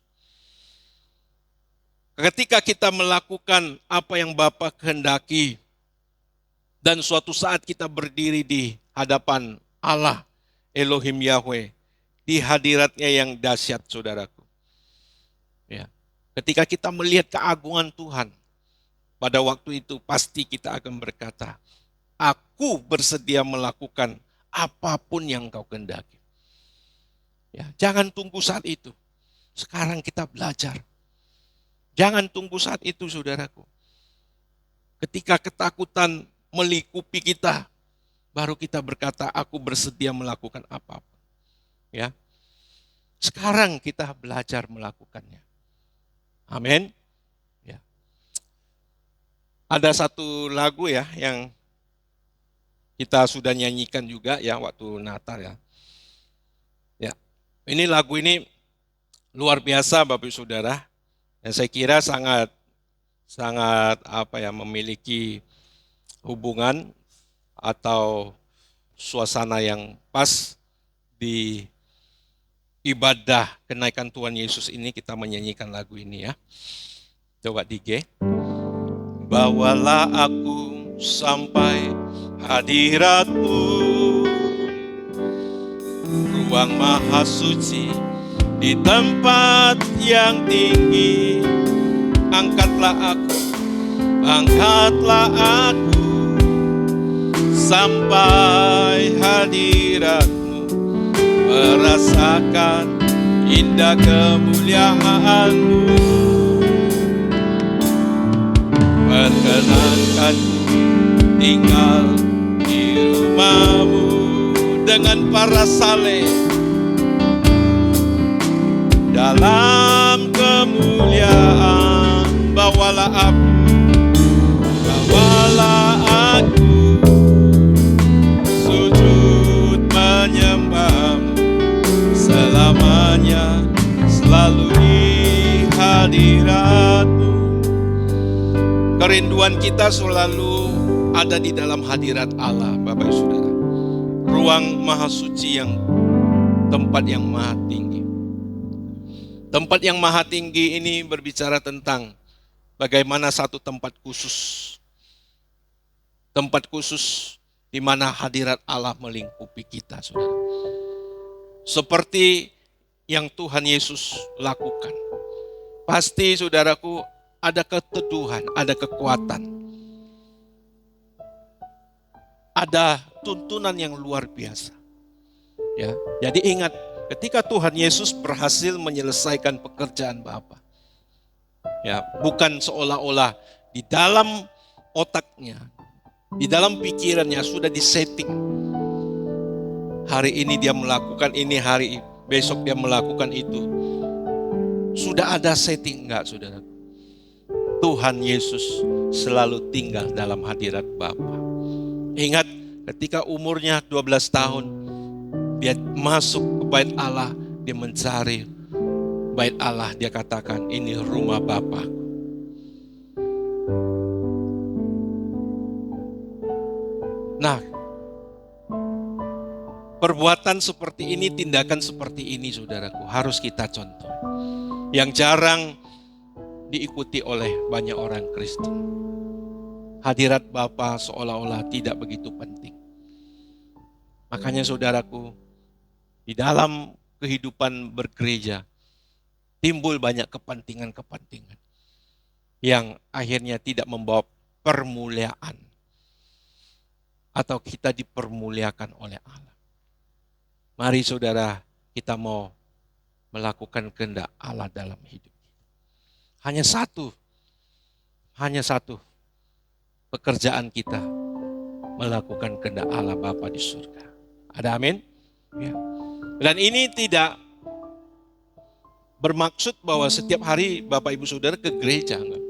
ketika kita melakukan apa yang Bapa kehendaki, dan suatu saat kita berdiri di hadapan Allah, Elohim Yahweh, di hadiratnya yang dahsyat, saudaraku. Ya. Ketika kita melihat keagungan Tuhan, pada waktu itu pasti kita akan berkata, aku bersedia melakukan apapun yang kau kehendaki. Ya, jangan tunggu saat itu. Sekarang kita belajar. Jangan tunggu saat itu, saudaraku. Ketika ketakutan melikupi kita, baru kita berkata, aku bersedia melakukan apa-apa. Ya. Sekarang kita belajar melakukannya. Amin. Ya. Ada satu lagu ya yang kita sudah nyanyikan juga ya waktu Natal ya. Ya. Ini lagu ini luar biasa Bapak Ibu Saudara. Dan saya kira sangat memiliki hubungan atau suasana yang pas di ibadah kenaikan Tuhan Yesus ini kita menyanyikan lagu ini ya. Coba G. Bawalah aku sampai hadirat-Mu, ruang maha suci di tempat yang tinggi. Angkatlah aku sampai hadirat-Mu, merasakan indah kemuliaan-Mu. Perkenankan-Mu tinggal di rumah-Mu dengan para saleh dalam kemuliaan. Bawalah aku sujud menyembah-Mu selamanya, selalu di hadirat-Mu. Kerinduan kita selalu ada di dalam hadirat Allah, Bapak Ibu Saudara. Ruang maha suci, yang tempat yang maha tinggi. Tempat yang maha tinggi ini berbicara tentang bagaimana satu tempat khusus. Tempat khusus di mana hadirat Allah melingkupi kita, Saudara. Seperti yang Tuhan Yesus lakukan. Pasti saudaraku ada keteduhan, ada kekuatan. Ada tuntunan yang luar biasa. Ya, jadi ingat, ketika Tuhan Yesus berhasil menyelesaikan pekerjaan Bapa, ya, bukan seolah-olah di dalam otaknya, di dalam pikirannya sudah disetting. Hari ini dia melakukan ini, hari besok dia melakukan itu. Sudah ada setting enggak, saudara? Tuhan Yesus selalu tinggal dalam hadirat Bapa. Ingat, ketika umurnya 12 tahun, dia masuk ke bait Allah, dia mencari bait Allah, dia katakan, ini rumah Bapa. Nah, perbuatan seperti ini, tindakan seperti ini, saudaraku, harus kita contoh. Yang jarang diikuti oleh banyak orang Kristen. Hadirat Bapa seolah-olah tidak begitu penting. Makanya saudaraku, di dalam kehidupan bergereja, timbul banyak kepentingan-kepentingan yang akhirnya tidak membawa permuliaan. Atau kita dipermuliakan oleh Allah. Mari saudara, kita mau melakukan kehendak Allah dalam hidup. Hanya satu pekerjaan kita, melakukan kehendak Allah Bapa di surga. Ada amin? Ya. Dan ini tidak bermaksud bahwa setiap hari Bapak Ibu Saudara ke gereja. Enggak.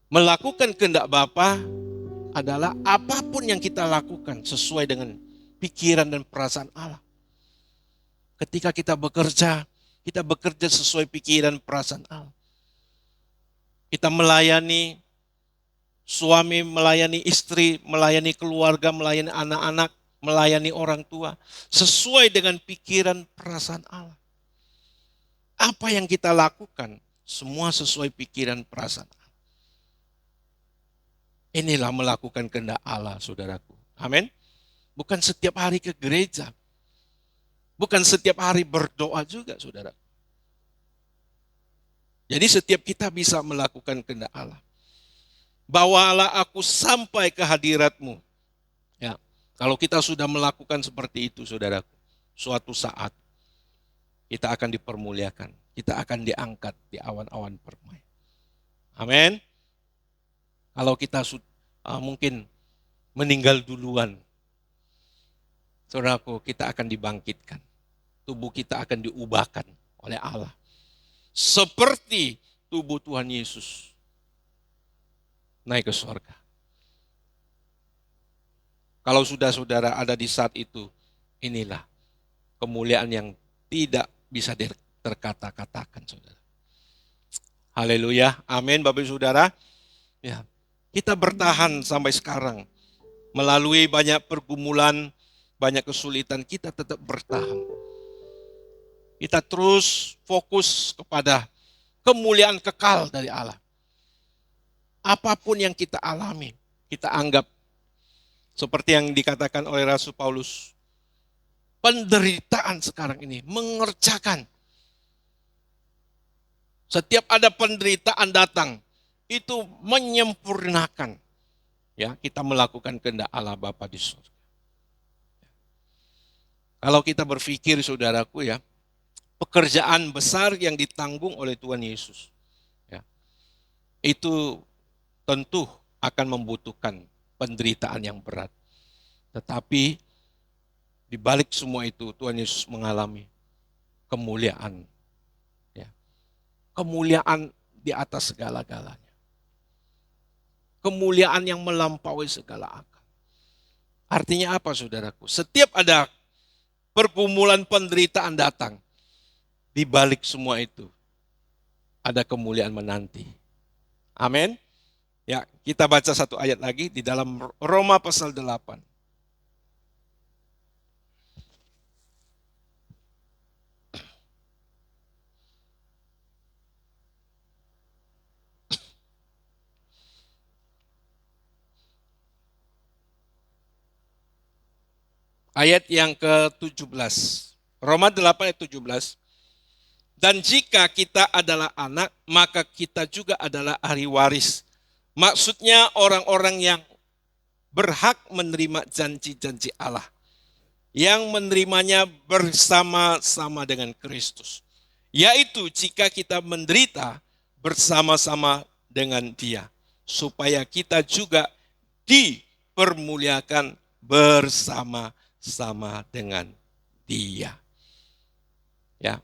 Melakukan kehendak Bapa adalah apapun yang kita lakukan sesuai dengan pikiran dan perasaan Allah. Ketika kita bekerja sesuai pikiran perasaan Allah. Kita melayani suami, melayani istri, melayani keluarga, melayani anak-anak, melayani orang tua. Sesuai dengan pikiran perasaan Allah. Apa yang kita lakukan, semua sesuai pikiran perasaan Allah. Inilah melakukan kehendak Allah, saudaraku. Amin. Bukan setiap hari ke gereja. Bukan setiap hari berdoa juga, saudara. Jadi setiap kita bisa melakukan kehendak Allah. Bawalah aku sampai ke hadirat-Mu. Ya, kalau kita sudah melakukan seperti itu, saudaraku, suatu saat kita akan dipermuliakan. Kita akan diangkat di awan-awan permai. Amin. Kalau kita mungkin meninggal duluan, saudaraku, kita akan dibangkitkan. Tubuh kita akan diubahkan oleh Allah. Seperti tubuh Tuhan Yesus naik ke surga. Kalau sudah saudara ada di saat itu, inilah kemuliaan yang tidak bisa terkata-katakan, saudara. Haleluya, amin Bapak Ibu Saudara. Ya, kita bertahan sampai sekarang. Melalui banyak pergumulan, banyak kesulitan, kita tetap bertahan. Kita terus fokus kepada kemuliaan kekal dari Allah. Apapun yang kita alami, kita anggap seperti yang dikatakan oleh Rasul Paulus. Penderitaan sekarang ini mengerjakan. Setiap ada penderitaan datang, itu menyempurnakan. Ya, kita melakukan kehendak Allah Bapa di surga. Kalau kita berpikir, saudaraku, ya, pekerjaan besar yang ditanggung oleh Tuhan Yesus, ya, itu tentu akan membutuhkan penderitaan yang berat. Tetapi di balik semua itu Tuhan Yesus mengalami kemuliaan. Ya. Kemuliaan di atas segala-galanya. Kemuliaan yang melampaui segala akal. Artinya apa, saudaraku? Setiap ada pergumulan penderitaan datang, di balik semua itu ada kemuliaan menanti. Amin. Ya, kita baca satu ayat lagi di dalam Roma pasal 8. Ayat yang ke-17. Roma 8 ayat 17. Dan jika kita adalah anak, maka kita juga adalah ahli waris. Maksudnya orang-orang yang berhak menerima janji-janji Allah. Yang menerimanya bersama-sama dengan Kristus. Yaitu jika kita menderita bersama-sama dengan Dia. Supaya kita juga dipermuliakan bersama-sama dengan Dia. Ya.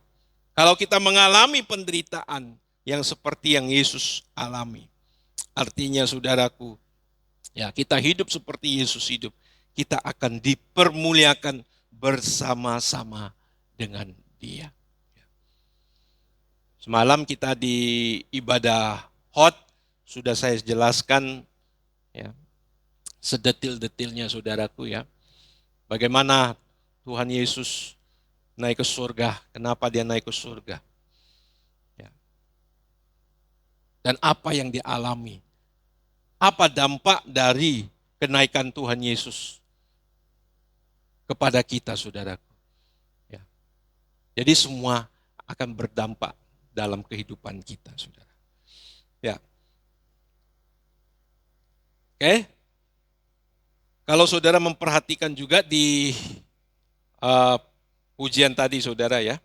Kalau kita mengalami penderitaan yang seperti yang Yesus alami, artinya saudaraku, ya, kita hidup seperti Yesus hidup, kita akan dipermuliakan bersama-sama dengan Dia. Semalam kita di ibadah hot, sudah saya jelaskan, ya, sedetil-detilnya saudaraku, ya, bagaimana Tuhan Yesus naik ke surga. Kenapa dia naik ke surga? Ya. Dan apa yang dialami? Apa dampak dari kenaikan Tuhan Yesus kepada kita, saudaraku? Ya. Jadi semua akan berdampak dalam kehidupan kita, saudara. Ya. Oke. Kalau saudara memperhatikan juga di pujian tadi, saudara, ya.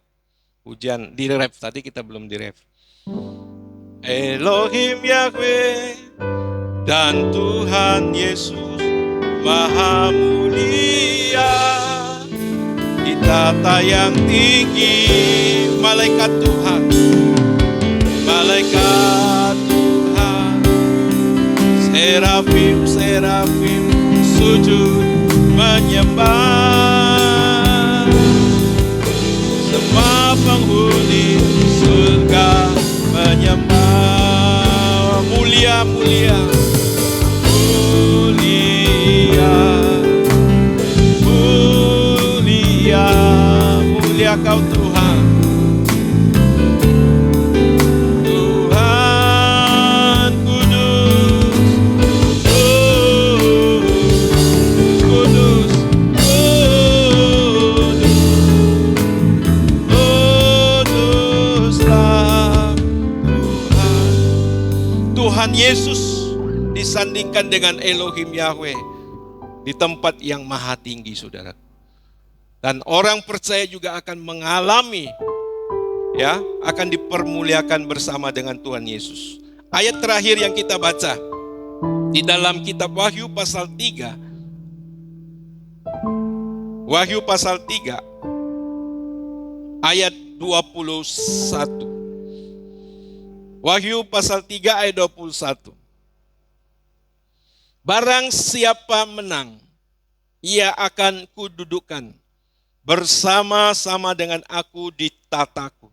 Pujian di ref tadi, kita belum di ref. Elohim Yahweh dan Tuhan Yesus Maha Mulia. Kita tayang tinggi, malaikat Tuhan. Malaikat Tuhan. Serafim, serafim sujud menyembah. Semua penghuni surga menyembah. Mulia, mulia, mulia, mulia, mulia Kau Tuhan. Tuhan kudus, kudus, Tuhan Yesus disandingkan dengan Elohim Yahweh di tempat yang maha tinggi, saudara. Dan orang percaya juga akan mengalami, ya, akan dipermuliakan bersama dengan Tuhan Yesus. Ayat terakhir yang kita baca di dalam kitab Wahyu pasal 3 Wahyu pasal 3 ayat 21. Wahyu pasal 3 ayat 21. Barang siapa menang, ia akan kududukkan bersama-sama dengan aku di tataku,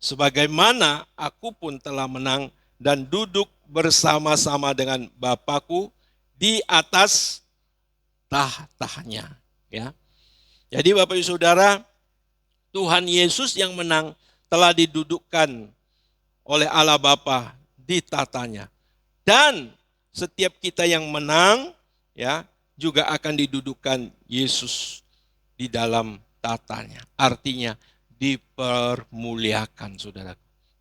sebagaimana aku pun telah menang dan duduk bersama-sama dengan Bapakku di atas tahtanya. Ya. Jadi Bapak Ibu Saudara, Tuhan Yesus yang menang telah didudukkan oleh Allah Bapa di tatanya. Dan setiap kita yang menang ya juga akan didudukkan Yesus di dalam tatanya. Artinya dipermuliakan, saudara.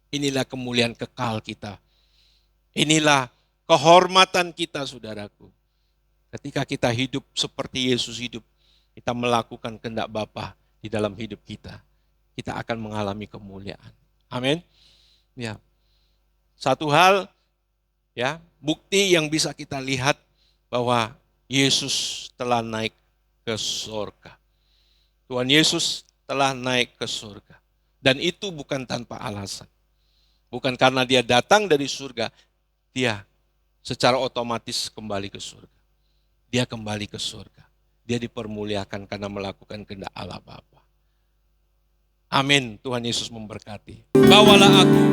Inilah kemuliaan kekal kita. Inilah kehormatan kita, saudaraku. Ketika kita hidup seperti Yesus hidup, kita melakukan kehendak Bapa di dalam hidup kita, kita akan mengalami kemuliaan. Amin. Ya. Satu hal ya, bukti yang bisa kita lihat bahwa Yesus telah naik ke surga. Tuhan Yesus telah naik ke surga. Dan itu bukan tanpa alasan. Bukan karena dia datang dari surga, dia secara otomatis kembali ke surga. Dia kembali ke surga. Dia dipermuliakan karena melakukan kehendak Allah Bapa. Amin. Tuhan Yesus memberkati. Bawalah aku.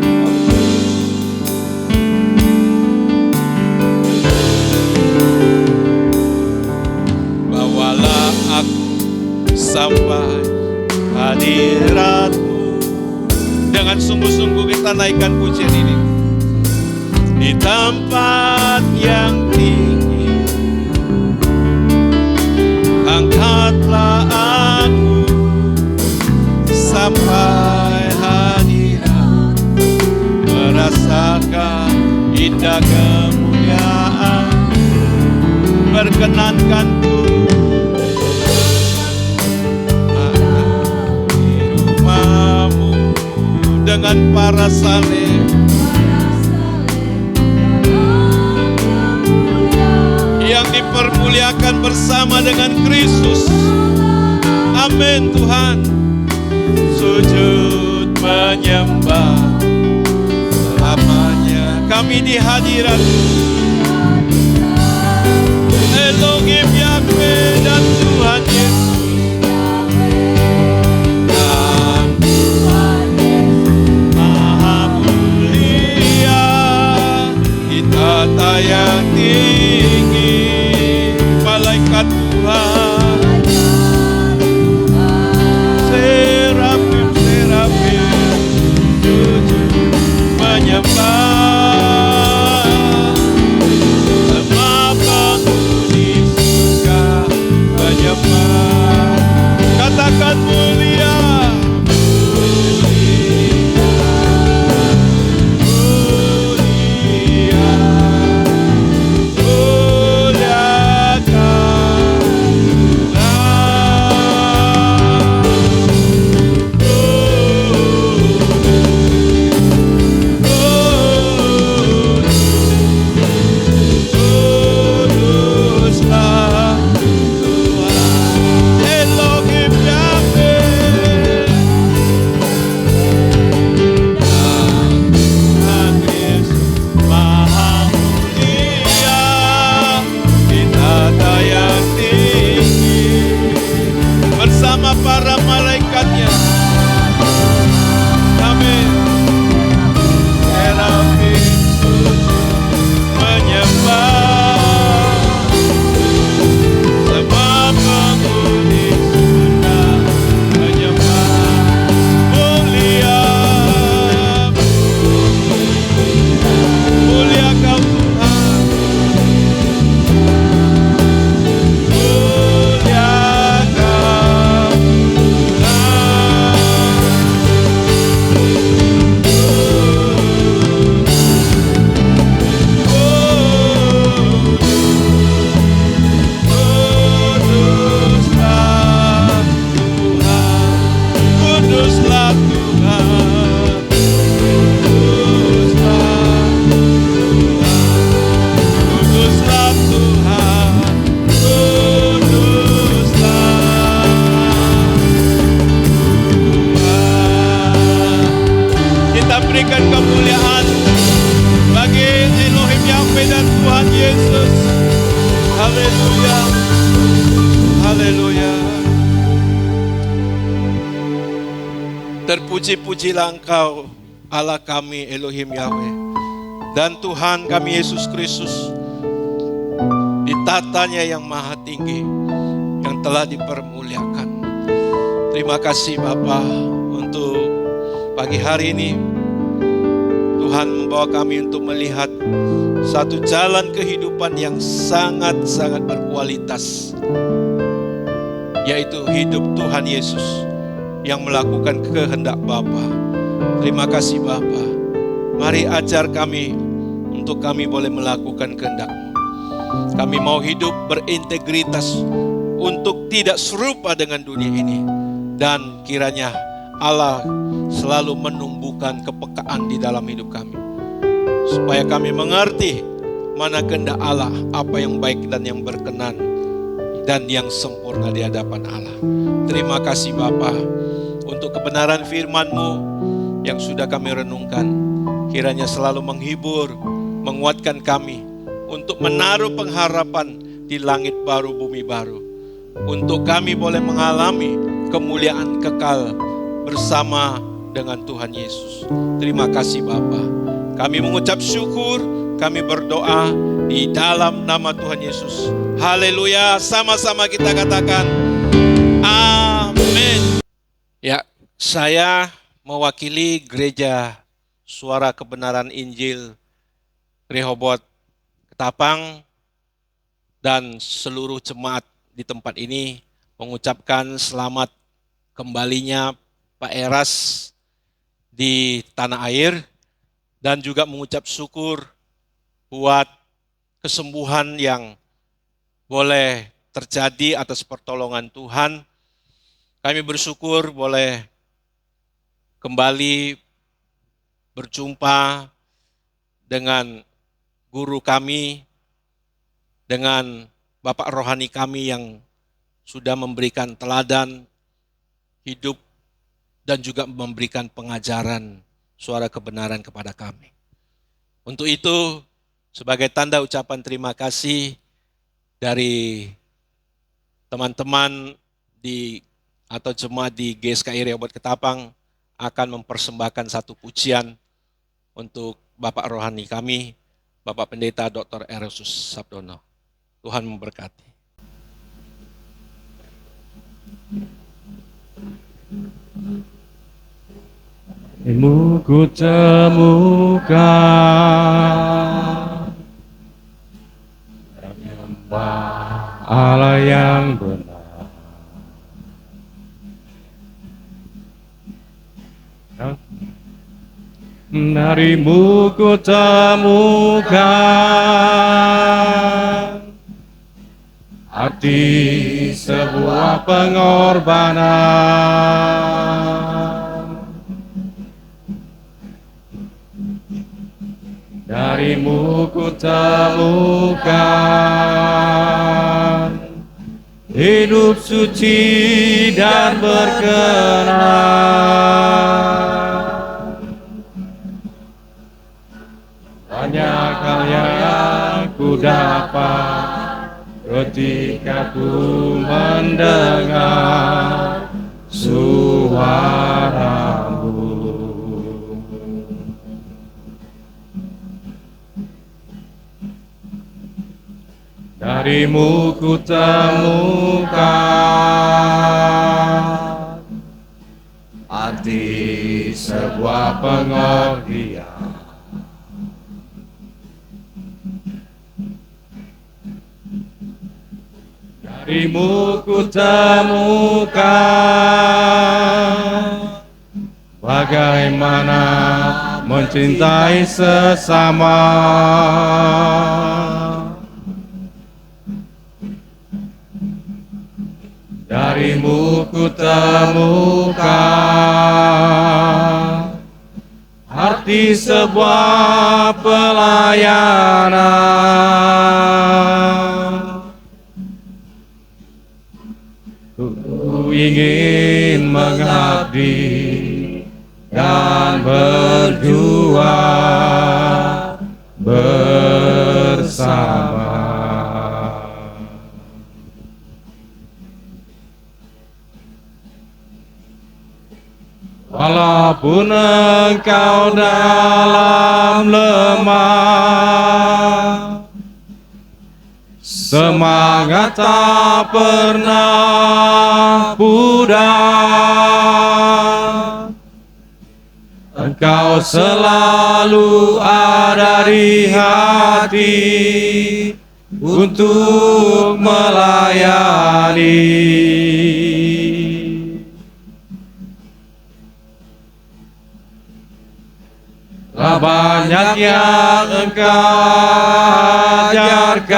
Bawalah aku sampai hadirat-Mu. Dengan sungguh-sungguh kita naikkan pujian ini. Di tempat yang tinggi, angkatlah aku sampai hadirat, merasakan indah kemuliaan. Perkenankanku ada di rumah-Mu dengan para salib, yang dipermuliakan bersama dengan Kristus. Amin Tuhan. Sujud menyembah selamanya kami di hadirat Elohim Yahweh dan Tuhan Yesus. Dan Maha mulia di tata yang tinggi, malaikat Tuhan, serafim sujud menyembah, semua penghuni surga menyembah. Katakan mulia, para malaikatnya. Amin. Serafim menyembah, semua penghuni surga menyembah. Mulia, mulia Kau Tuhan. Kuduslah berikan kemuliaan bagi Elohim Yahweh dan Tuhan Yesus. Haleluya. Haleluya. Terpuji-pujilah Engkau Allah kami Elohim Yahweh dan Tuhan kami Yesus Kristus di tatanya yang maha tinggi yang telah dipermuliakan. Terima kasih Bapa untuk pagi hari ini Tuhan membawa kami untuk melihat satu jalan kehidupan yang sangat-sangat berkualitas, yaitu hidup Tuhan Yesus yang melakukan kehendak Bapa. Terima kasih Bapa. Mari ajar kami untuk kami boleh melakukan kehendak-Mu. Kami mau hidup berintegritas untuk tidak serupa dengan dunia ini. Dan kiranya Allah selalu menumbuhkan kepekaan di dalam hidup kami. Supaya kami mengerti mana kehendak Allah, apa yang baik dan yang berkenan dan yang sempurna di hadapan Allah. Terima kasih Bapa untuk kebenaran firman-Mu yang sudah kami renungkan. Kiranya selalu menghibur, menguatkan kami untuk menaruh pengharapan di langit baru, bumi baru. Untuk kami boleh mengalami kemuliaan kekal bersama dengan Tuhan Yesus. Terima kasih Bapa. Kami mengucap syukur, kami berdoa di dalam nama Tuhan Yesus. Haleluya, sama-sama kita katakan amin. Ya, saya mewakili Gereja Suara Kebenaran Injil Rehoboth Ketapang dan seluruh jemaat di tempat ini mengucapkan selamat kembalinya Pak Eras di tanah air dan juga mengucap syukur buat kesembuhan yang boleh terjadi atas pertolongan Tuhan. Kami bersyukur boleh kembali berjumpa dengan guru kami, dengan Bapak rohani kami yang sudah memberikan teladan hidup dan juga memberikan pengajaran suara kebenaran kepada kami. Untuk itu, sebagai tanda ucapan terima kasih dari teman-teman atau jemaat di GSKI Rehoboth Ketapang akan mempersembahkan satu pujian untuk Bapak rohani kami, Bapak Pendeta Dr. Erastus Sabdono. Tuhan memberkati. Ilmu ku temukan menyembah Allah yang benar. Darimu ku temukan arti sebuah pengorbanan. Darimu ku temukan hidup suci dan berkenan. Banyak hal yang ku dapat ketika ku mendengar suara-Mu. Darimu ku temukan arti sebuah pengorbanan. Darimu ku temukan bagaimana mencintai sesama. Darimu ku temukan arti sebuah pelayanan. Ku ingin mengabdi dan berjuang bersama. Walaupun engkau dalam lemah, semangat tak pernah pudar. Engkau selalu ada di hati untuk melayani. Banyak yang engkau ajarkan,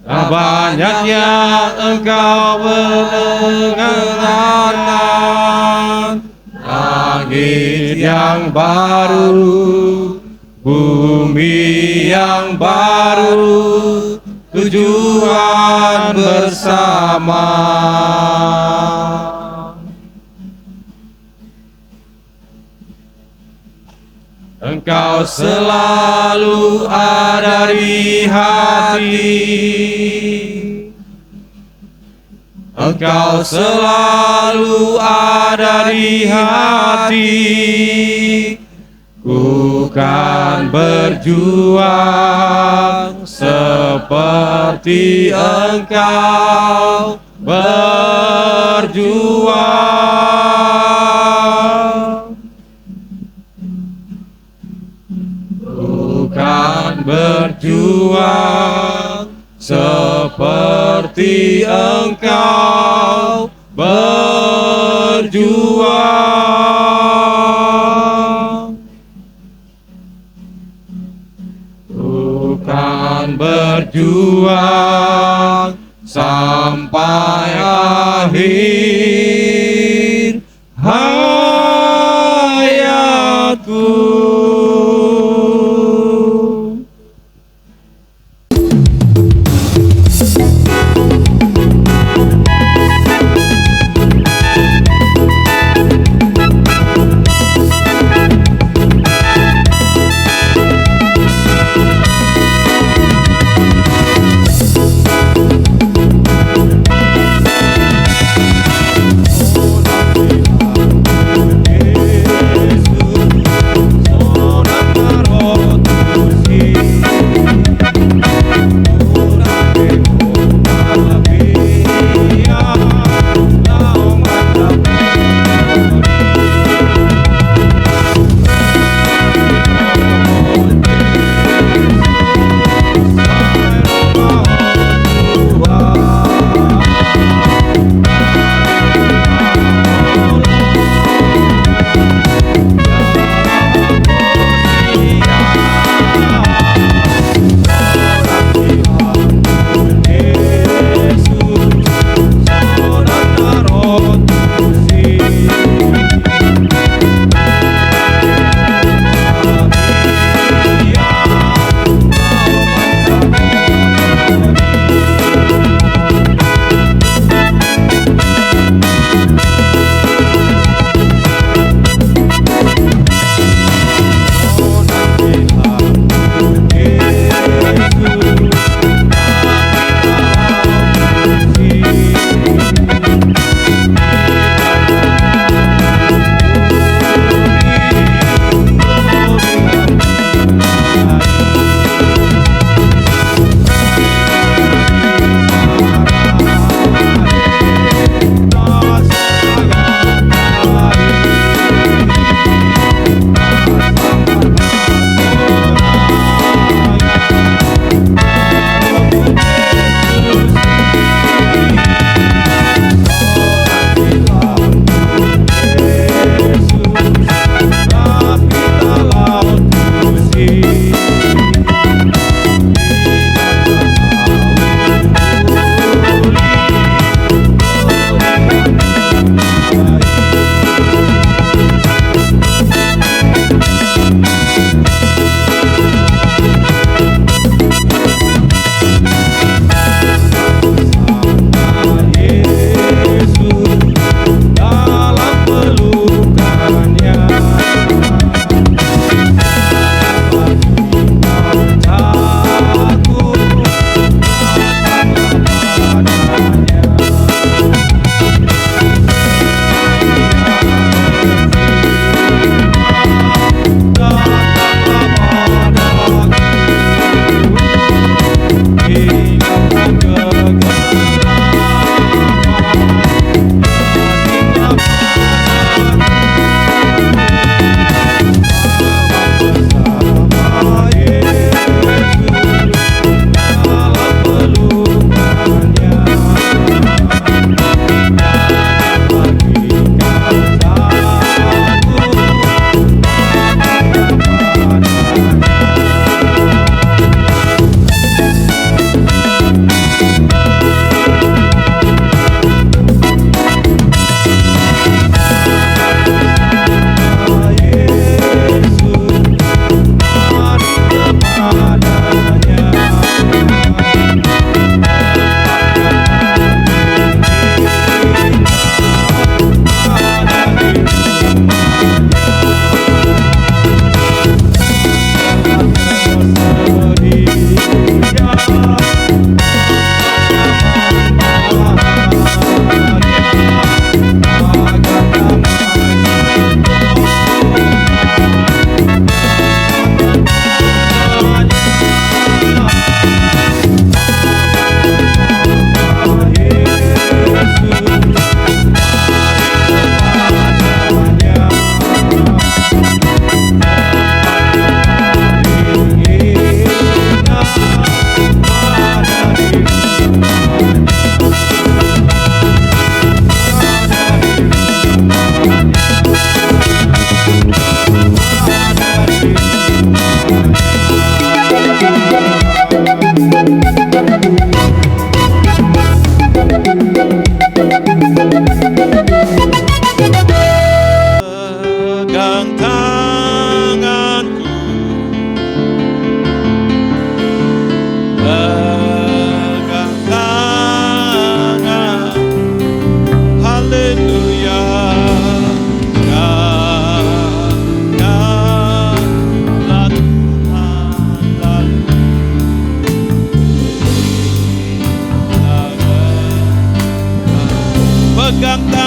banyak yang engkau mendengarkan. Langit yang baru, bumi yang baru, tujuan bersama. Engkau selalu ada di hati, Engkau selalu ada di hati. Ku kan berjuang seperti Engkau berjuang. Bukan berjuang seperti Engkau berjuang. Bukan berjuang sampai akhir hayatku.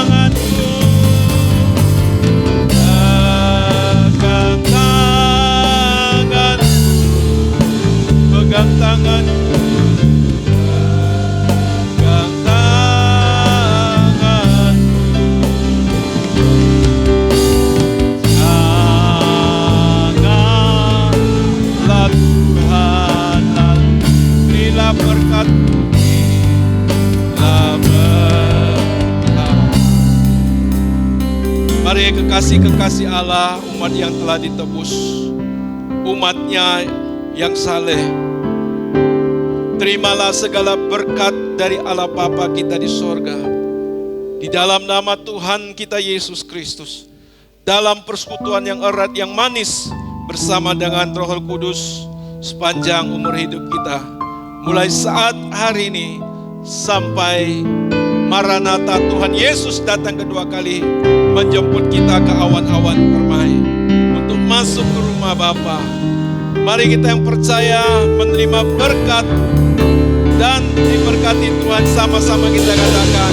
tanganku, pegang tanganku, pegang tanganku, pegang tanganku. Janganlah Tuhan lalu berilah berkat, berilah berkat. Mari kekasih-kekasih Allah, umat yang telah ditebus, umatnya yang saleh, terimalah segala berkat dari Allah Bapa kita di sorga. Di dalam nama Tuhan kita Yesus Kristus, dalam persekutuan yang erat, yang manis, bersama dengan Roh Kudus sepanjang umur hidup kita, mulai saat hari ini sampai Maranatha, Tuhan Yesus datang kedua kali menjemput kita ke awan-awan permai untuk masuk ke rumah Bapa. Mari kita yang percaya menerima berkat dan diberkati Tuhan, sama-sama kita katakan